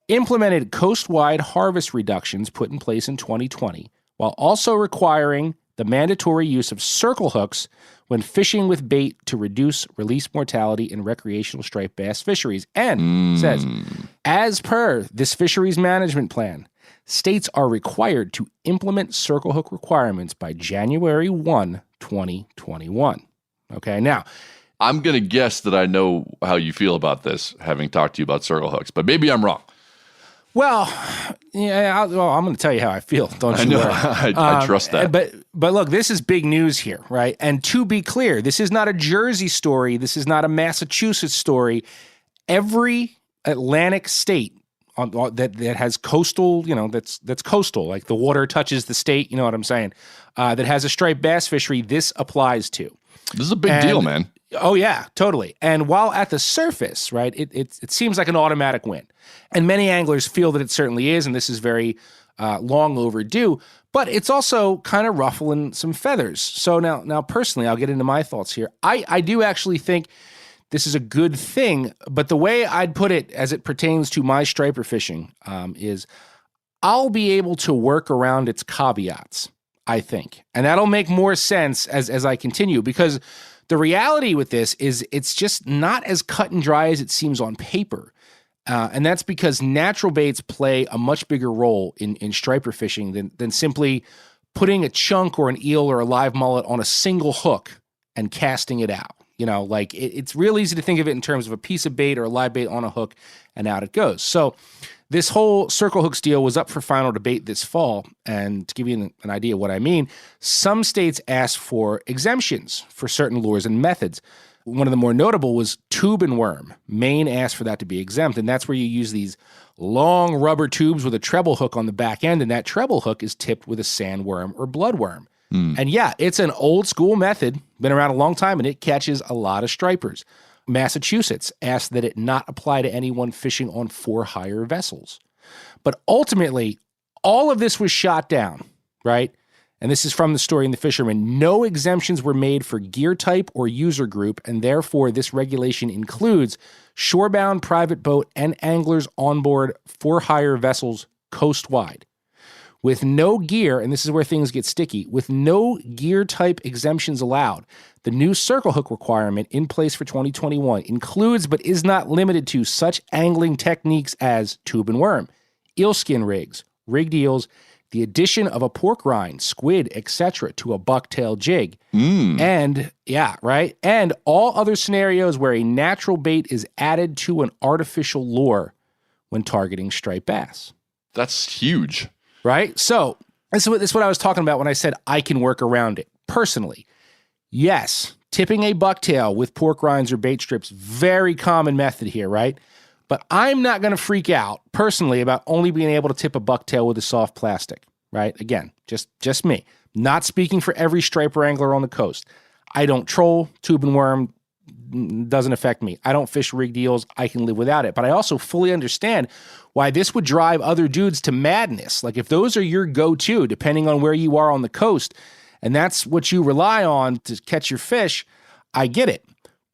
implemented coast-wide harvest reductions put in place in 2020, while also requiring the mandatory use of circle hooks when fishing with bait to reduce release mortality in recreational striped bass fisheries. And says, as per this fisheries management plan, states are required to implement circle hook requirements by January 1, 2021. Okay, now, I'm going to guess that I know how you feel about this, having talked to you about circle hooks, but maybe I'm wrong. Well, yeah, I'm going to tell you how I feel. Don't you worry. I trust that. But look, this is big news here, right? And to be clear, this is not a Jersey story. This is not a Massachusetts story. Every Atlantic state that has coastal, that's coastal, like the water touches the state, you know what I'm saying, that has a striped bass fishery, this applies to. This is a big deal, man. Oh, yeah, totally. And while at the surface, right, it seems like an automatic win. And many anglers feel that it certainly is, and this is very long overdue, but it's also kind of ruffling some feathers. So now personally, I'll get into my thoughts here. I do actually think this is a good thing, but the way I'd put it as it pertains to my striper fishing is I'll be able to work around its caveats, I think. And that'll make more sense as I continue, because the reality with this is it's just not as cut and dry as it seems on paper. And that's because natural baits play a much bigger role in striper fishing than simply putting a chunk or an eel or a live mullet on a single hook and casting it out. Like it's real easy to think of it in terms of a piece of bait or a live bait on a hook, and out it goes. So this whole circle hooks deal was up for final debate this fall. And to give you an idea of what I mean, some states asked for exemptions for certain lures and methods. One of the more notable was tube and worm. Maine asked for that to be exempt, and that's where you use these long rubber tubes with a treble hook on the back end, and that treble hook is tipped with a sandworm or bloodworm. And yeah, it's an old school method, been around a long time, and it catches a lot of stripers. Massachusetts asked that it not apply to anyone fishing on for-hire vessels. But ultimately, all of this was shot down, right? And this is from the story in The Fisherman. No exemptions were made for gear type or user group, and therefore this regulation includes shorebound private boat and anglers on board for-hire vessels coast-wide. With no gear, and this is where things get sticky, with no gear type exemptions allowed, the new circle hook requirement in place for 2021 includes but is not limited to such angling techniques as tube and worm, eelskin rigs, rigged eels, the addition of a pork rind, squid, etc. to a bucktail jig, and all other scenarios where a natural bait is added to an artificial lure when targeting striped bass. That's huge. Right? So this is what I was talking about when I said I can work around it. Personally, yes, tipping a bucktail with pork rinds or bait strips, very common method here, right? But I'm not going to freak out personally about only being able to tip a bucktail with a soft plastic, right? Again, just me. Not speaking for every striper angler on the coast. I don't troll, tube and worm, doesn't affect me. I don't fish rigged eels. I can live without it. But I also fully understand why this would drive other dudes to madness. Like if those are your go-to, depending on where you are on the coast, and that's what you rely on to catch your fish, I get it.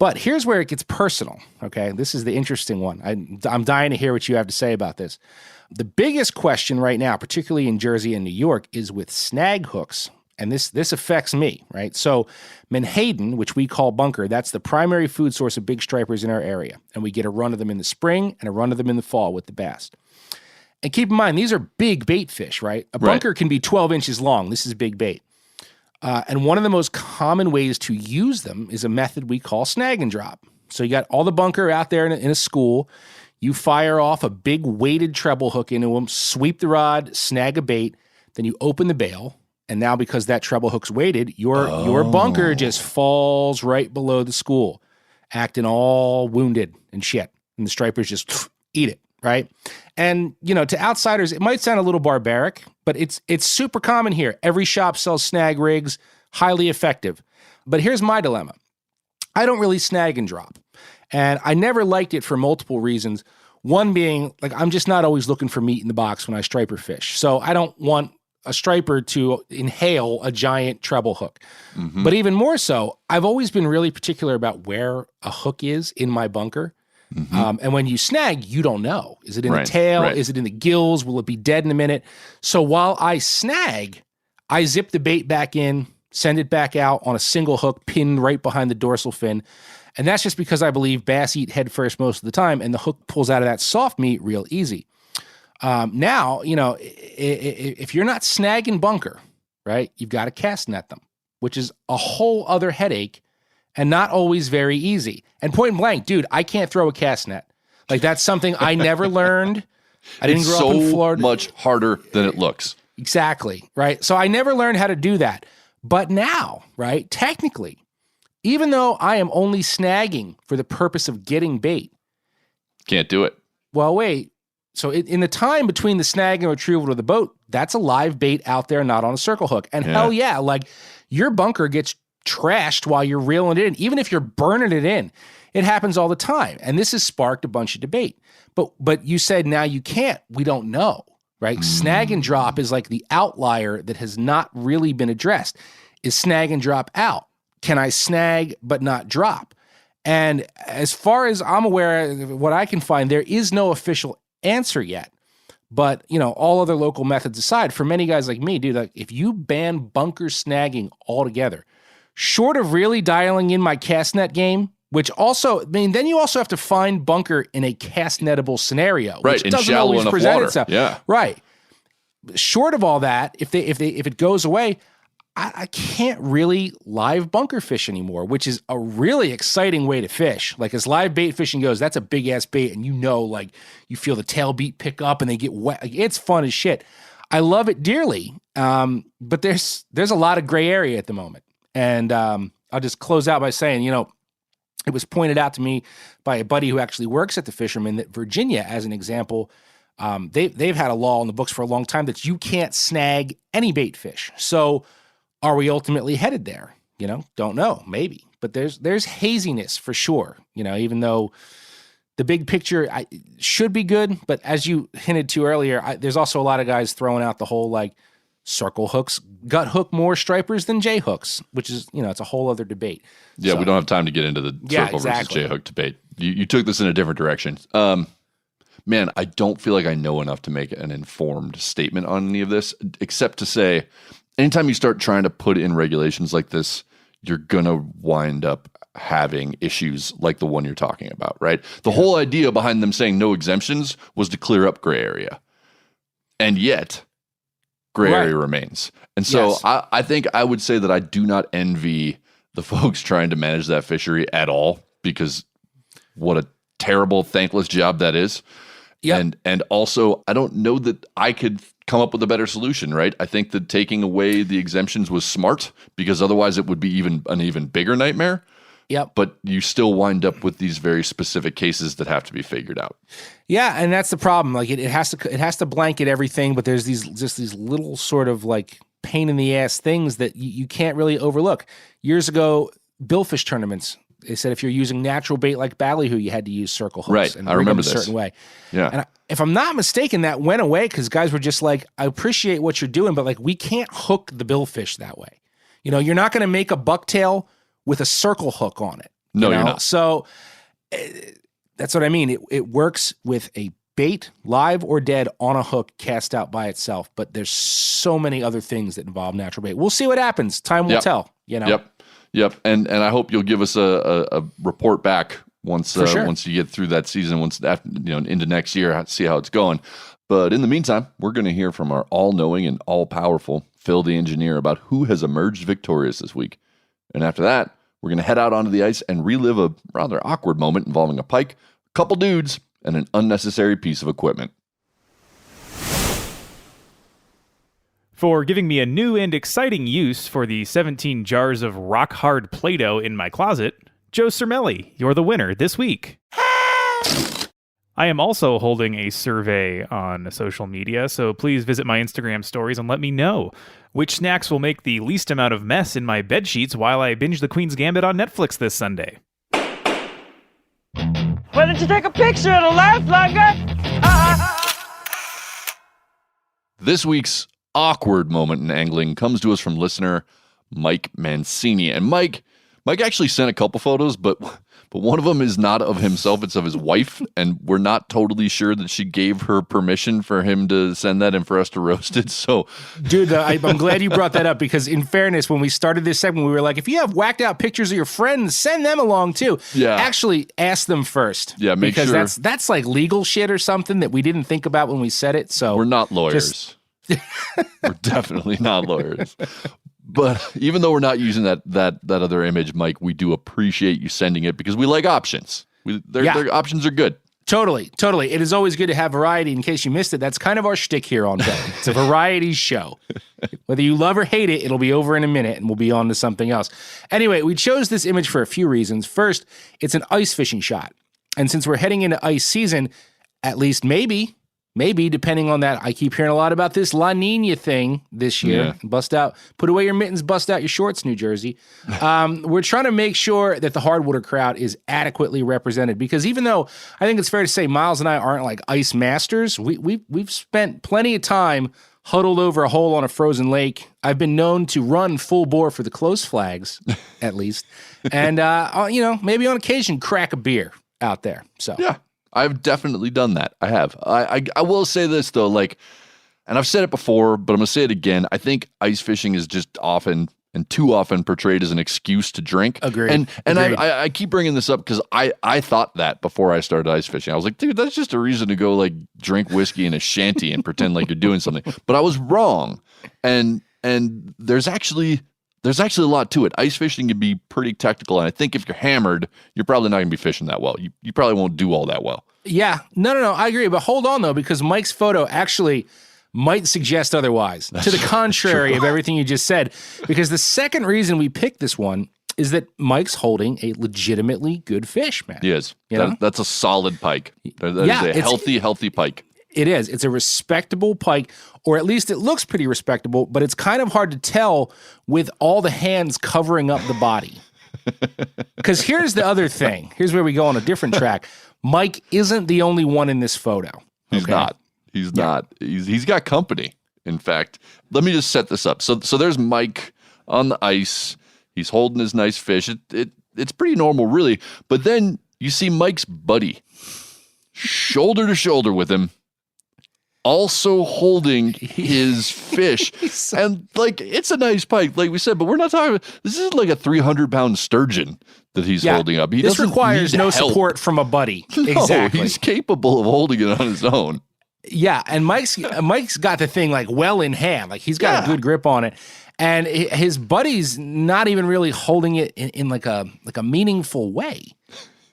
But here's where it gets personal, okay? This is the interesting one. I'm dying to hear what you have to say about this. The biggest question right now, particularly in Jersey and New York, is with snag hooks. And this affects me, right? So menhaden, which we call bunker, that's the primary food source of big stripers in our area. And we get a run of them in the spring and a run of them in the fall with the bass. And keep in mind, these are big bait fish, right? A bunker can be 12 inches long. This is big bait. And one of the most common ways to use them is a method we call snag and drop. So you got all the bunker out there in a school. You fire off a big weighted treble hook into them, sweep the rod, snag a bait, then you open the bail. And now because that treble hook's weighted, your bunker just falls right below the school, acting all wounded and shit. And the stripers just eat it, right? And, to outsiders, it might sound a little barbaric, but it's super common here. Every shop sells snag rigs, highly effective. But here's my dilemma. I don't really snag and drop. And I never liked it for multiple reasons. One being, I'm just not always looking for meat in the box when I striper fish. So I don't want a striper to inhale a giant treble hook. Mm-hmm. But even more so, I've always been really particular about where a hook is in my bunker. Mm-hmm. And when you snag, you don't know. Is it in the tail? Is it in the gills? Will it be dead in a minute? So while I snag, I zip the bait back in, send it back out on a single hook pinned right behind the dorsal fin. And that's just because I believe bass eat head first most of the time, and the hook pulls out of that soft meat real easy. Now, if you're not snagging bunker, right, you've got to cast net them, which is a whole other headache and not always very easy. And point blank, dude, I can't throw a cast net. That's something I never learned. I didn't grow up in Florida. So much harder than it looks. Exactly, right? So I never learned how to do that. But now, right, technically, even though I am only snagging for the purpose of getting bait. Can't do it. Well, wait. So in the time between the snag and retrieval to the boat, that's a live bait out there, not on a circle hook. And hell yeah, your bunker gets trashed while you're reeling it in. Even if you're burning it in, it happens all the time. And this has sparked a bunch of debate. But you said now you can't. We don't know, right? Snag and drop is like the outlier that has not really been addressed. Is snag and drop out? Can I snag but not drop? And as far as I'm aware, what I can find, there is no official answer yet. But, all other local methods aside, for many guys like me, dude, if you ban bunker snagging altogether, short of really dialing in my cast net game, which also, then you also have to find bunker in a cast nettable scenario, right? Which In doesn't shallow always enough present water. itself. Yeah, right. Short of all that, if it goes away, I can't really live bunker fish anymore, which is a really exciting way to fish. As live bait fishing goes, that's a big ass bait, and you feel the tail beat pick up and they get wet. It's fun as shit. I love it dearly, but there's a lot of gray area at the moment. And I'll just close out by saying, it was pointed out to me by a buddy who actually works at the Fisherman that Virginia, as an example, they've had a law in the books for a long time that you can't snag any bait fish. So are we ultimately headed there? Don't know, maybe. But there's haziness for sure, even though the big picture should be good. But as you hinted to earlier, there's also a lot of guys throwing out the whole circle hooks, gut hook more stripers than J hooks, which is, it's a whole other debate. Yeah, we don't have time to get into the circle versus J hook debate. You took this in a different direction. Man, I don't feel like I know enough to make an informed statement on any of this, except to say, anytime you start trying to put in regulations like this, you're going to wind up having issues like the one you're talking about, right? The whole idea behind them saying no exemptions was to clear up gray area. And yet, gray area remains. And so I think I would say that I do not envy the folks trying to manage that fishery at all, because what a terrible, thankless job that is. Yep. And also, I don't know that I could come up with a better solution, right? I think that taking away the exemptions was smart, because otherwise it would be an even bigger nightmare. Yep. But you still wind up with these very specific cases that have to be figured out. Yeah, and that's the problem. It has to blanket everything, but there's these little sort of pain in the ass things that you can't really overlook. Years ago, billfish tournaments, they said if you're using natural bait like ballyhoo, you had to use circle hooks. Right, and I remember this. A certain way. Yeah. And if I'm not mistaken, that went away because guys were just I appreciate what you're doing, but we can't hook the billfish that way. You're not going to make a bucktail with a circle hook on it. No, you're not. So that's what I mean. It works with a bait, live or dead, on a hook, cast out by itself. But there's so many other things that involve natural bait. We'll see what happens. Time will tell. Yep. And I hope you'll give us a report back once once you get through that season, into next year, see how it's going. But in the meantime, we're going to hear from our all-knowing and all-powerful Phil the engineer about who has emerged victorious this week. And after that, we're going to head out onto the ice and relive a rather awkward moment involving a pike, a couple dudes, and an unnecessary piece of equipment. For giving me a new and exciting use for the 17 jars of rock-hard Play-Doh in my closet, Joe Cermelli, you're the winner this week. I am also holding a survey on social media, so please visit my Instagram stories and let me know which snacks will make the least amount of mess in my bed sheets while I binge The Queen's Gambit on Netflix this Sunday. Why don't you take a picture? It'll last longer. This week's awkward moment in angling comes to us from listener Mike Mancini. And Mike actually sent a couple photos, but one of them is not of himself, it's of his wife, and we're not totally sure that she gave her permission for him to send that and for us to roast it. So, dude, I'm glad you brought that up, because in fairness, when we started this segment, we were like, if you have whacked out pictures of your friends, send them along too. Yeah. Actually, ask them first. Yeah, make because sure. That's like legal shit or something that we didn't think about when we said it. So we're not lawyers. We're definitely not lawyers. But even though we're not using that other image, Mike, we do appreciate you sending it because we like options. Their options are good. Totally. It is always good to have variety. In case you missed it, that's kind of our shtick here on Bet. It's a variety show. Whether you love or hate it, it'll be over in a minute and we'll be on to something else. Anyway, we chose this image for a few reasons. First, it's an ice fishing shot. And since we're heading into ice season, at least maybe, depending on that, I keep hearing a lot about this La Nina thing this year. Yeah. Put away your mittens, bust out your shorts, New Jersey. We're trying to make sure that the hardwater crowd is adequately represented, because even though I think it's fair to say Miles and I aren't like ice masters, we've spent plenty of time huddled over a hole on a frozen lake. I've been known to run full bore for the close flags, at least, and maybe on occasion crack a beer out there. So yeah. I've definitely done that. I have. I will say this, though, and I've said it before, but I'm going to say it again. I think ice fishing is just often and too often portrayed as an excuse to drink. Agreed. And Agreed. I keep bringing this up because I thought that before I started ice fishing. I was like, dude, that's just a reason to go drink whiskey in a shanty and pretend like you're doing something. But I was wrong. And there's actually a lot to it. Ice fishing can be pretty technical, and I think if you're hammered, you're probably not going to be fishing that well. You probably won't do all that well. Yeah. No, I agree. But hold on, though, because Mike's photo actually might suggest otherwise, to the contrary of everything you just said. Because the second reason we picked this one is that Mike's holding a legitimately good fish, man. He is. That's a solid pike. That is a healthy pike. It is. It's a respectable pike, or at least it looks pretty respectable, but it's kind of hard to tell with all the hands covering up the body. Because here's the other thing. Here's where we go on a different track. Mike isn't the only one in this photo. He's not. He's not. He's got company. In fact, let me just set this up. So there's Mike on the ice. He's holding his nice fish. It's pretty normal, really. But then you see Mike's buddy shoulder to shoulder with him, also holding his fish. And it's a nice pike, like we said, but we're not talking about, this is like a 300-pound sturgeon that he's holding up. This requires no support from a buddy. No, exactly. He's capable of holding it on his own. Yeah, and Mike's got the thing well in hand. He's got a good grip on it. And his buddy's not even really holding it in like a meaningful way.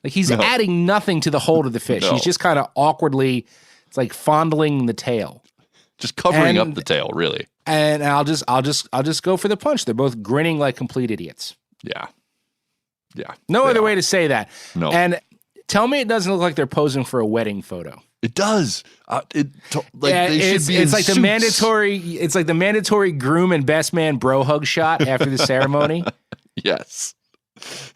He's adding nothing to the hold of the fish. No. He's just kind of awkwardly, it's like fondling the tail. Just covering up the tail, really. And I'll just go for the punch. They're both grinning like complete idiots. Yeah. No other way to say that. No. And tell me it doesn't look like they're posing for a wedding photo. It does. They should be it's like suits. the mandatory groom and best man bro hug shot after the ceremony. Yes.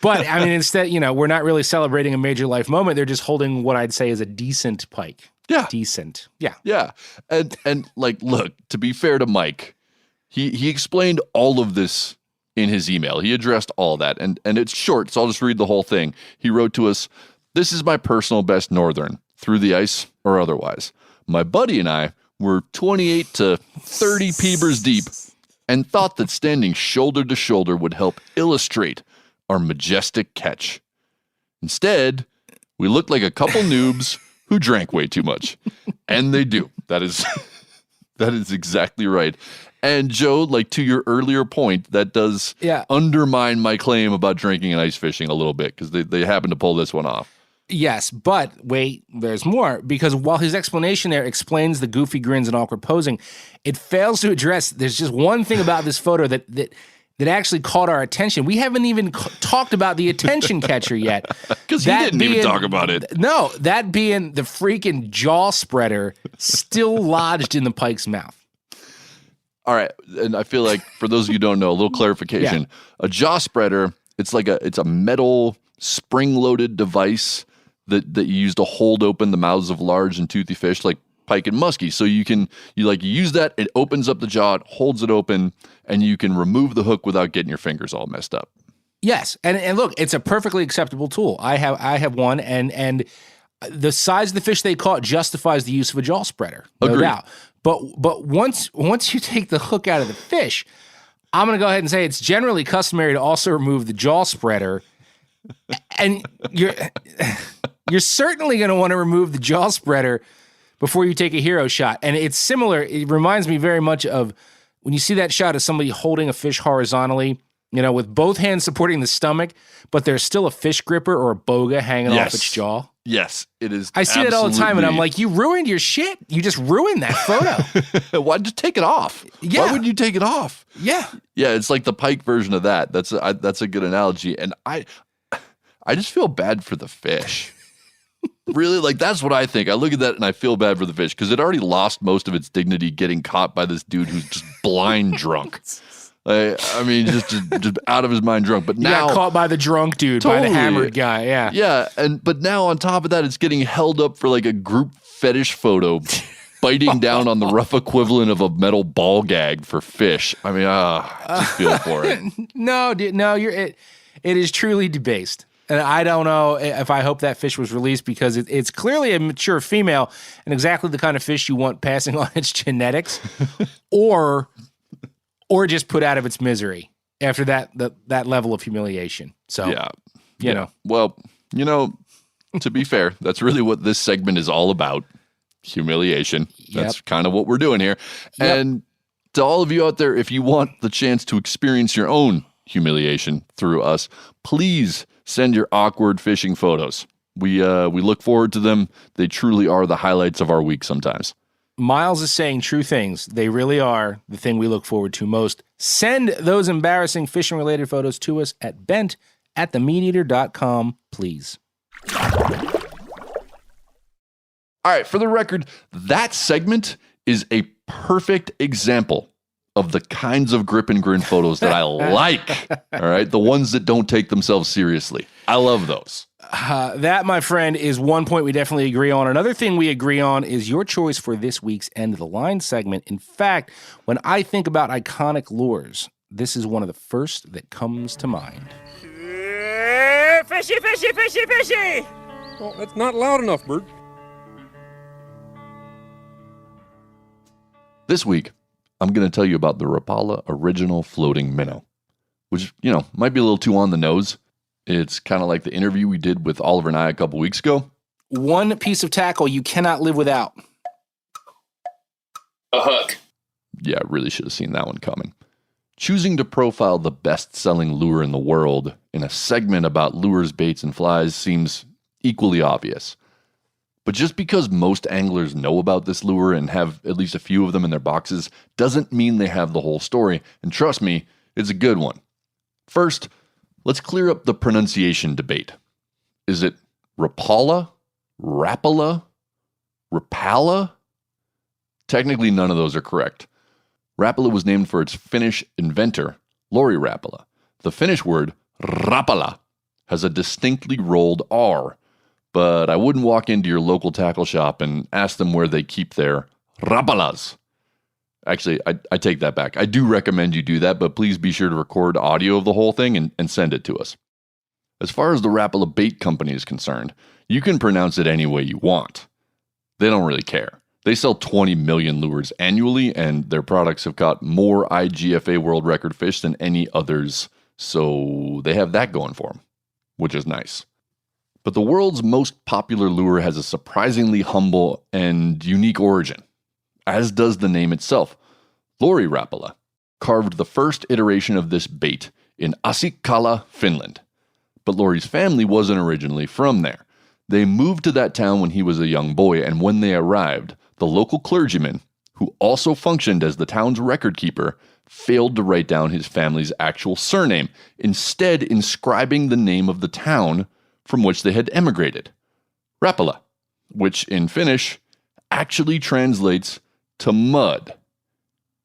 But I mean, instead, we're not really celebrating a major life moment. They're just holding what I'd say is a decent pike. Yeah. Decent. Yeah. Yeah. And look, to be fair to Mike, he explained all of this in his email. He addressed all that, and it's short, so I'll just read the whole thing. He wrote to us, "This is my personal best northern, through the ice or otherwise. My buddy and I were 28 to 30 peebers deep and thought that standing shoulder to shoulder would help illustrate our majestic catch. Instead, we looked like a couple noobs who drank way too much." And they do. That is exactly right. And Joe, like to your earlier point, that does undermine my claim about drinking and ice fishing a little bit, because they happen to pull this one off. Yes, but wait, there's more. Because while his explanation there explains the goofy grins and awkward posing, it fails to address, there's just one thing about this photo that actually caught our attention. We haven't even talked about the attention catcher yet. Because he didn't even talk about it. No, that being the freaking jaw spreader still lodged in the pike's mouth. All right, and I feel like for those of you who don't know, a little clarification. A jaw spreader, it's a metal spring-loaded device that you use to hold open the mouths of large and toothy fish like pike and muskie. So you use that, it opens up the jaw, it holds it open, and you can remove the hook without getting your fingers all messed up. Yes, and look, it's a perfectly acceptable tool. I have one, and the size of the fish they caught justifies the use of a jaw spreader, no doubt. But once you take the hook out of the fish, I'm going to go ahead and say it's generally customary to also remove the jaw spreader, and you're certainly going to want to remove the jaw spreader before you take a hero shot. And it's similar. It reminds me very much of when you see that shot of somebody holding a fish horizontally, with both hands supporting the stomach, but there's still a fish gripper or a boga hanging off its jaw. Yes, it is. I see it all the time, and I'm like, you ruined your shit. You just ruined that photo. Why'd you take it off? Yeah. Why would you take it off? Yeah. Yeah, it's like the pike version of that. That's a good analogy. And I just feel bad for the fish. Really, like that's what I think. I look at that and I feel bad for the fish because it already lost most of its dignity getting caught by this dude who's just blind drunk. I mean, just out of his mind drunk. But now got caught by the drunk dude, by the hammered guy. Yeah, yeah. But now on top of that, it's getting held up for like a group fetish photo, biting down on the rough equivalent of a metal ball gag for fish. I mean, just feel for it. No, it is truly debased. And I don't know if I hope that fish was released because it's clearly a mature female and exactly the kind of fish you want passing on its genetics, or just put out of its misery after that level of humiliation. So, you know. Well, to be fair, that's really what this segment is all about. Humiliation. That's kind of what we're doing here. Yep. And to all of you out there, if you want the chance to experience your own humiliation through us, please send your awkward fishing photos. We look forward to them. They truly are the highlights of our week sometimes. Miles is saying true things. They really are the thing we look forward to most. Send those embarrassing fishing-related photos to us at bent@themeateater.com, please. All right, for the record, that segment is a perfect example of the kinds of grip and grin photos that I like. All right, the ones that don't take themselves seriously. I love those. That, my friend, is one point we definitely agree on. Another thing we agree on is your choice for this week's End of the Line segment. In fact, when I think about iconic lures, this is one of the first that comes to mind. Fishy, fishy, fishy, fishy! Well, that's not loud enough, Bert. This week, I'm going to tell you about the Rapala Original Floating Minnow, which, might be a little too on the nose. It's kind of like the interview we did with Oliver and I a couple weeks ago. One piece of tackle you cannot live without. A hook. Yeah, I really should have seen that one coming. Choosing to profile the best-selling lure in the world in a segment about lures, baits, and flies seems equally obvious. But just because most anglers know about this lure and have at least a few of them in their boxes doesn't mean they have the whole story. And trust me, it's a good one. First, let's clear up the pronunciation debate. Is it Rapala, Rapala, Rapala? Technically, none of those are correct. Rapala was named for its Finnish inventor, Lauri Rapala. The Finnish word, Rapala, has a distinctly rolled R, but I wouldn't walk into your local tackle shop and ask them where they keep their Rapalas. Actually, I take that back. I do recommend you do that, but please be sure to record audio of the whole thing and send it to us. As far as the Rapala Bait Company is concerned, you can pronounce it any way you want. They don't really care. They sell 20 million lures annually, and their products have caught more IGFA world record fish than any others, so they have that going for them, which is nice. But the world's most popular lure has a surprisingly humble and unique origin, as does the name itself. Lori Rapala carved the first iteration of this bait in Asikkala, Finland. But Lori's family wasn't originally from there. They moved to that town when he was a young boy, and when they arrived, the local clergyman, who also functioned as the town's record keeper, failed to write down his family's actual surname, instead inscribing the name of the town from which they had emigrated, Rapala, which in Finnish actually translates to mud.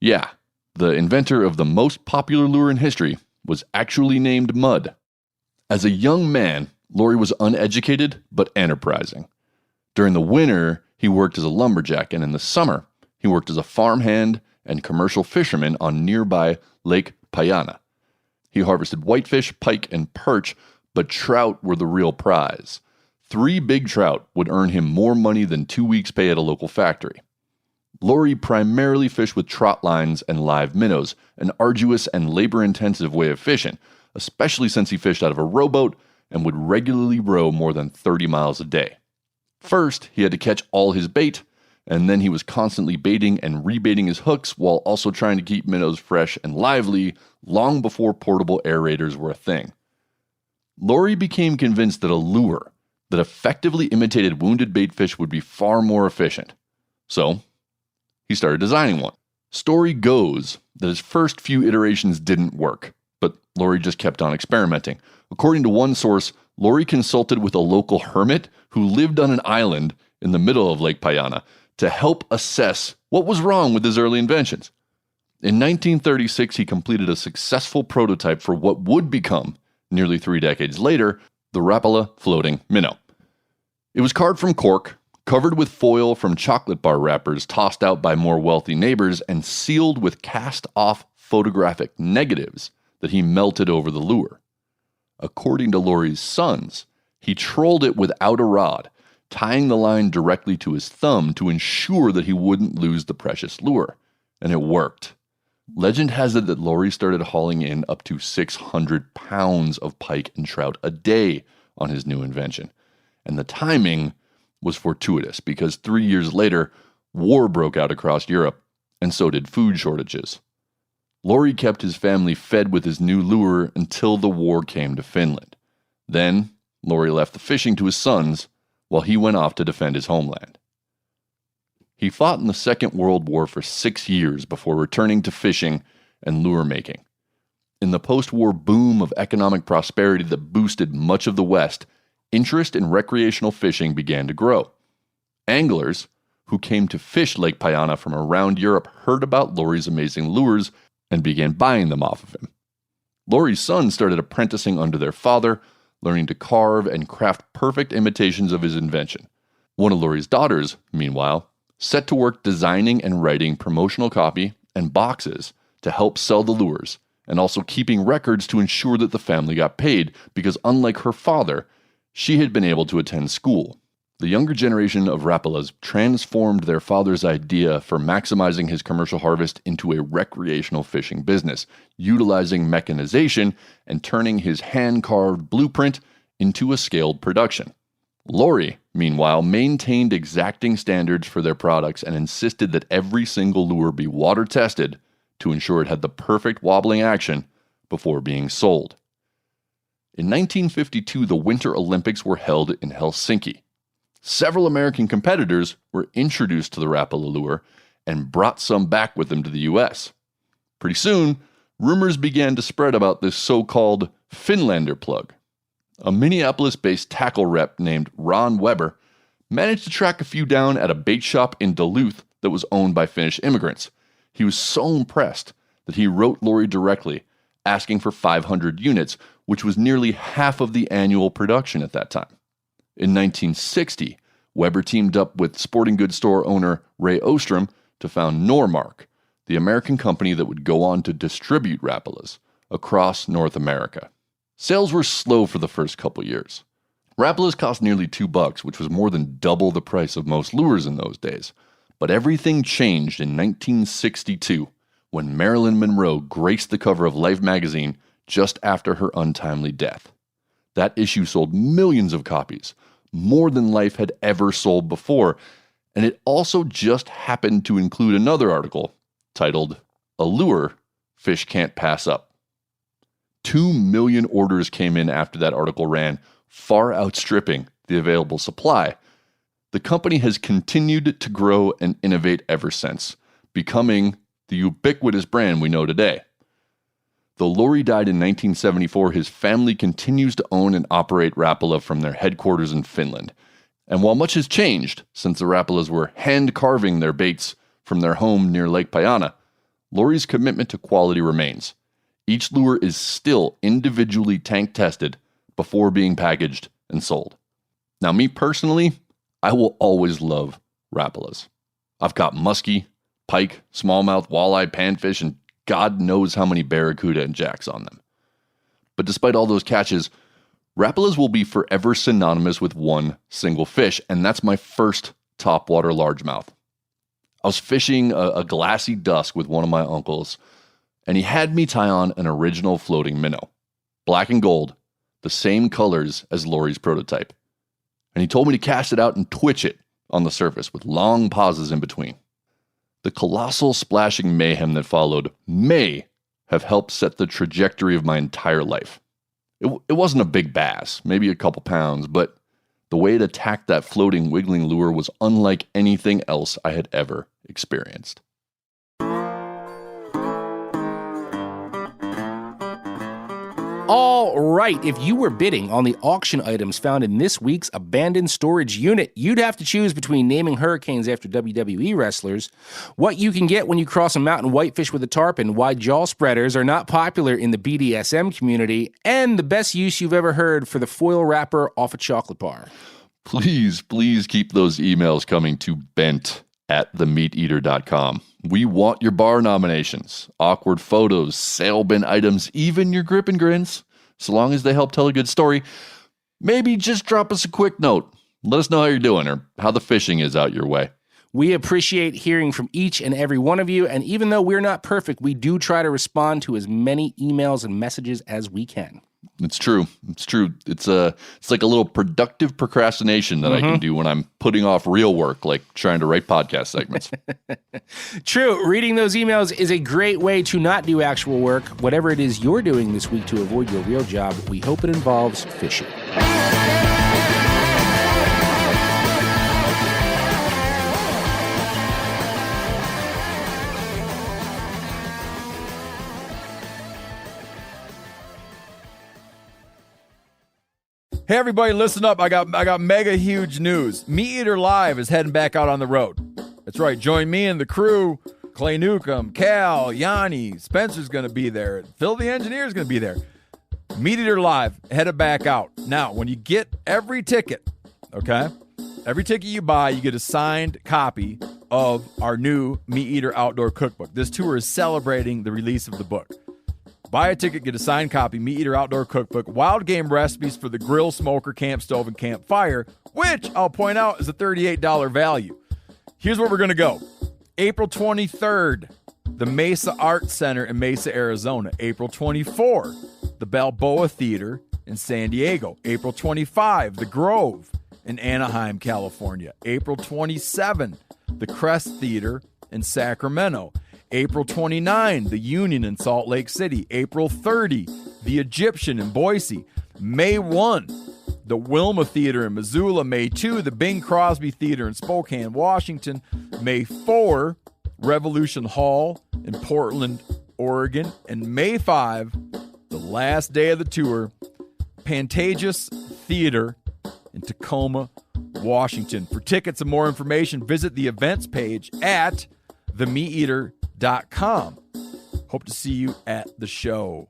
Yeah, the inventor of the most popular lure in history was actually named Mud. As a young man, Lori was uneducated but enterprising. During the winter, he worked as a lumberjack, and in the summer, he worked as a farmhand and commercial fisherman on nearby Lake Payana. He harvested whitefish, pike, and perch, but trout were the real prize. 3 big trout would earn him more money than 2 weeks' pay at a local factory. Lori primarily fished with trot lines and live minnows, an arduous and labor-intensive way of fishing, especially since he fished out of a rowboat and would regularly row more than 30 miles a day. First, he had to catch all his bait, and then he was constantly baiting and rebaiting his hooks while also trying to keep minnows fresh and lively long before portable aerators were a thing. Lori became convinced that a lure that effectively imitated wounded baitfish would be far more efficient. So, he started designing one. Story goes that his first few iterations didn't work, but Lori just kept on experimenting. According to one source, Lori consulted with a local hermit who lived on an island in the middle of Lake Payana to help assess what was wrong with his early inventions. In 1936, he completed a successful prototype for what would become, nearly 3 decades later, the Rapala floating minnow. It was carved from cork, covered with foil from chocolate bar wrappers tossed out by more wealthy neighbors, and sealed with cast-off photographic negatives that he melted over the lure. According to Lori's sons, he trolled it without a rod, tying the line directly to his thumb to ensure that he wouldn't lose the precious lure. And it worked. Legend has it that Lori started hauling in up to 600 pounds of pike and trout a day on his new invention. And the timing was fortuitous because 3 years later, war broke out across Europe, and so did food shortages. Lori kept his family fed with his new lure until the war came to Finland. Then, Lori left the fishing to his sons while he went off to defend his homeland. He fought in the Second World War for 6 years before returning to fishing and lure making. In the post-war boom of economic prosperity that boosted much of the West, interest in recreational fishing began to grow. Anglers who came to fish Lake Payana from around Europe heard about Lori's amazing lures and began buying them off of him. Lori's sons started apprenticing under their father, learning to carve and craft perfect imitations of his invention. One of Lori's daughters, meanwhile, set to work designing and writing promotional copy and boxes to help sell the lures, and also keeping records to ensure that the family got paid, because unlike her father, she had been able to attend school. The younger generation of Rapalas transformed their father's idea for maximizing his commercial harvest into a recreational fishing business, utilizing mechanization and turning his hand-carved blueprint into a scaled production. Lori, meanwhile, maintained exacting standards for their products and insisted that every single lure be water-tested to ensure it had the perfect wobbling action before being sold. In 1952, the Winter Olympics were held in Helsinki. Several American competitors were introduced to the Rapala lure and brought some back with them to the U.S. Pretty soon, rumors began to spread about this so-called Finlander plug. A Minneapolis-based tackle rep named Ron Weber managed to track a few down at a bait shop in Duluth that was owned by Finnish immigrants. He was so impressed that he wrote Lori directly, asking for 500 units, which was nearly half of the annual production at that time. In 1960, Weber teamed up with sporting goods store owner Ray Ostrom to found Normark, the American company that would go on to distribute Rapalas across North America. Sales were slow for the first couple years. Rapalas cost nearly $2, which was more than double the price of most lures in those days. But everything changed in 1962 when Marilyn Monroe graced the cover of Life magazine just after her untimely death. That issue sold millions of copies, more than Life had ever sold before, and it also just happened to include another article titled "A Lure Fish Can't Pass Up." 2 million orders came in after that article ran, far outstripping the available supply. The company has continued to grow and innovate ever since, becoming the ubiquitous brand we know today. Though Lori died in 1974, his family continues to own and operate Rapala from their headquarters in Finland. And while much has changed since the Rapalas were hand-carving their baits from their home near Lake Payana, Lori's commitment to quality remains. Each lure is still individually tank-tested before being packaged and sold. Now, me personally, I will always love Rapalas. I've got muskie, pike, smallmouth, walleye, panfish, and God knows how many barracuda and jacks on them. But despite all those catches, Rapalas will be forever synonymous with one single fish, and that's my first topwater largemouth. I was fishing a glassy dusk with one of my uncles, and he had me tie on an original floating minnow, black and gold, the same colors as Lori's prototype. And he told me to cast it out and twitch it on the surface with long pauses in between. The colossal splashing mayhem that followed may have helped set the trajectory of my entire life. It wasn't a big bass, maybe a couple pounds, but the way it attacked that floating, wiggling lure was unlike anything else I had ever experienced. All right, if you were bidding on the auction items found in this week's abandoned storage unit, you'd have to choose between naming hurricanes after WWE wrestlers, what you can get when you cross a mountain whitefish with a tarpon, why jaw spreaders are not popular in the BDSM community, and the best use you've ever heard for the foil wrapper off a chocolate bar. Please keep those emails coming to bent@themeateater.com. We want your bar nominations, awkward photos, sale bin items, even your grip and grins, so long as they help tell a good story. Maybe just drop us a quick note. Let us know how you're doing or how the fishing is out your way. We appreciate hearing from each and every one of you, and even though we're not perfect, we do try to respond to as many emails and messages as we can. It's true. It's like a little productive procrastination that I can do when I'm putting off real work, like trying to write podcast segments. True. Reading those emails is a great way to not do actual work. Whatever it is you're doing this week to avoid your real job, we hope it involves fishing. Hey everybody, listen up. I got mega huge news. Meat Eater Live is heading back out on the road. That's right. Join me and the crew. Clay Newcomb, Cal, Yanni, Spencer's going to be there. Phil the engineer's going to be there. Meat Eater Live headed back out. Now, when you get every ticket, okay? Every ticket you buy, you get a signed copy of our new Meat Eater Outdoor Cookbook. This tour is celebrating the release of the book. Buy a ticket, get a signed copy, Meat Eater Outdoor Cookbook, wild game recipes for the grill, smoker, camp stove, and campfire, which I'll point out is a $38 value. Here's where we're going to go. April 23rd, the Mesa Art Center in Mesa, Arizona. April 24, the Balboa Theater in San Diego. April 25, the Grove in Anaheim, California. April 27, the Crest Theater in Sacramento. April 29, the Union in Salt Lake City. April 30, the Egyptian in Boise. May 1, the Wilma Theater in Missoula. May 2, the Bing Crosby Theater in Spokane, Washington. May 4, Revolution Hall in Portland, Oregon. And May 5, the last day of the tour, Pantages Theater in Tacoma, Washington. For tickets and more information, visit the events page at themeateater.com. Hope to see you at the show.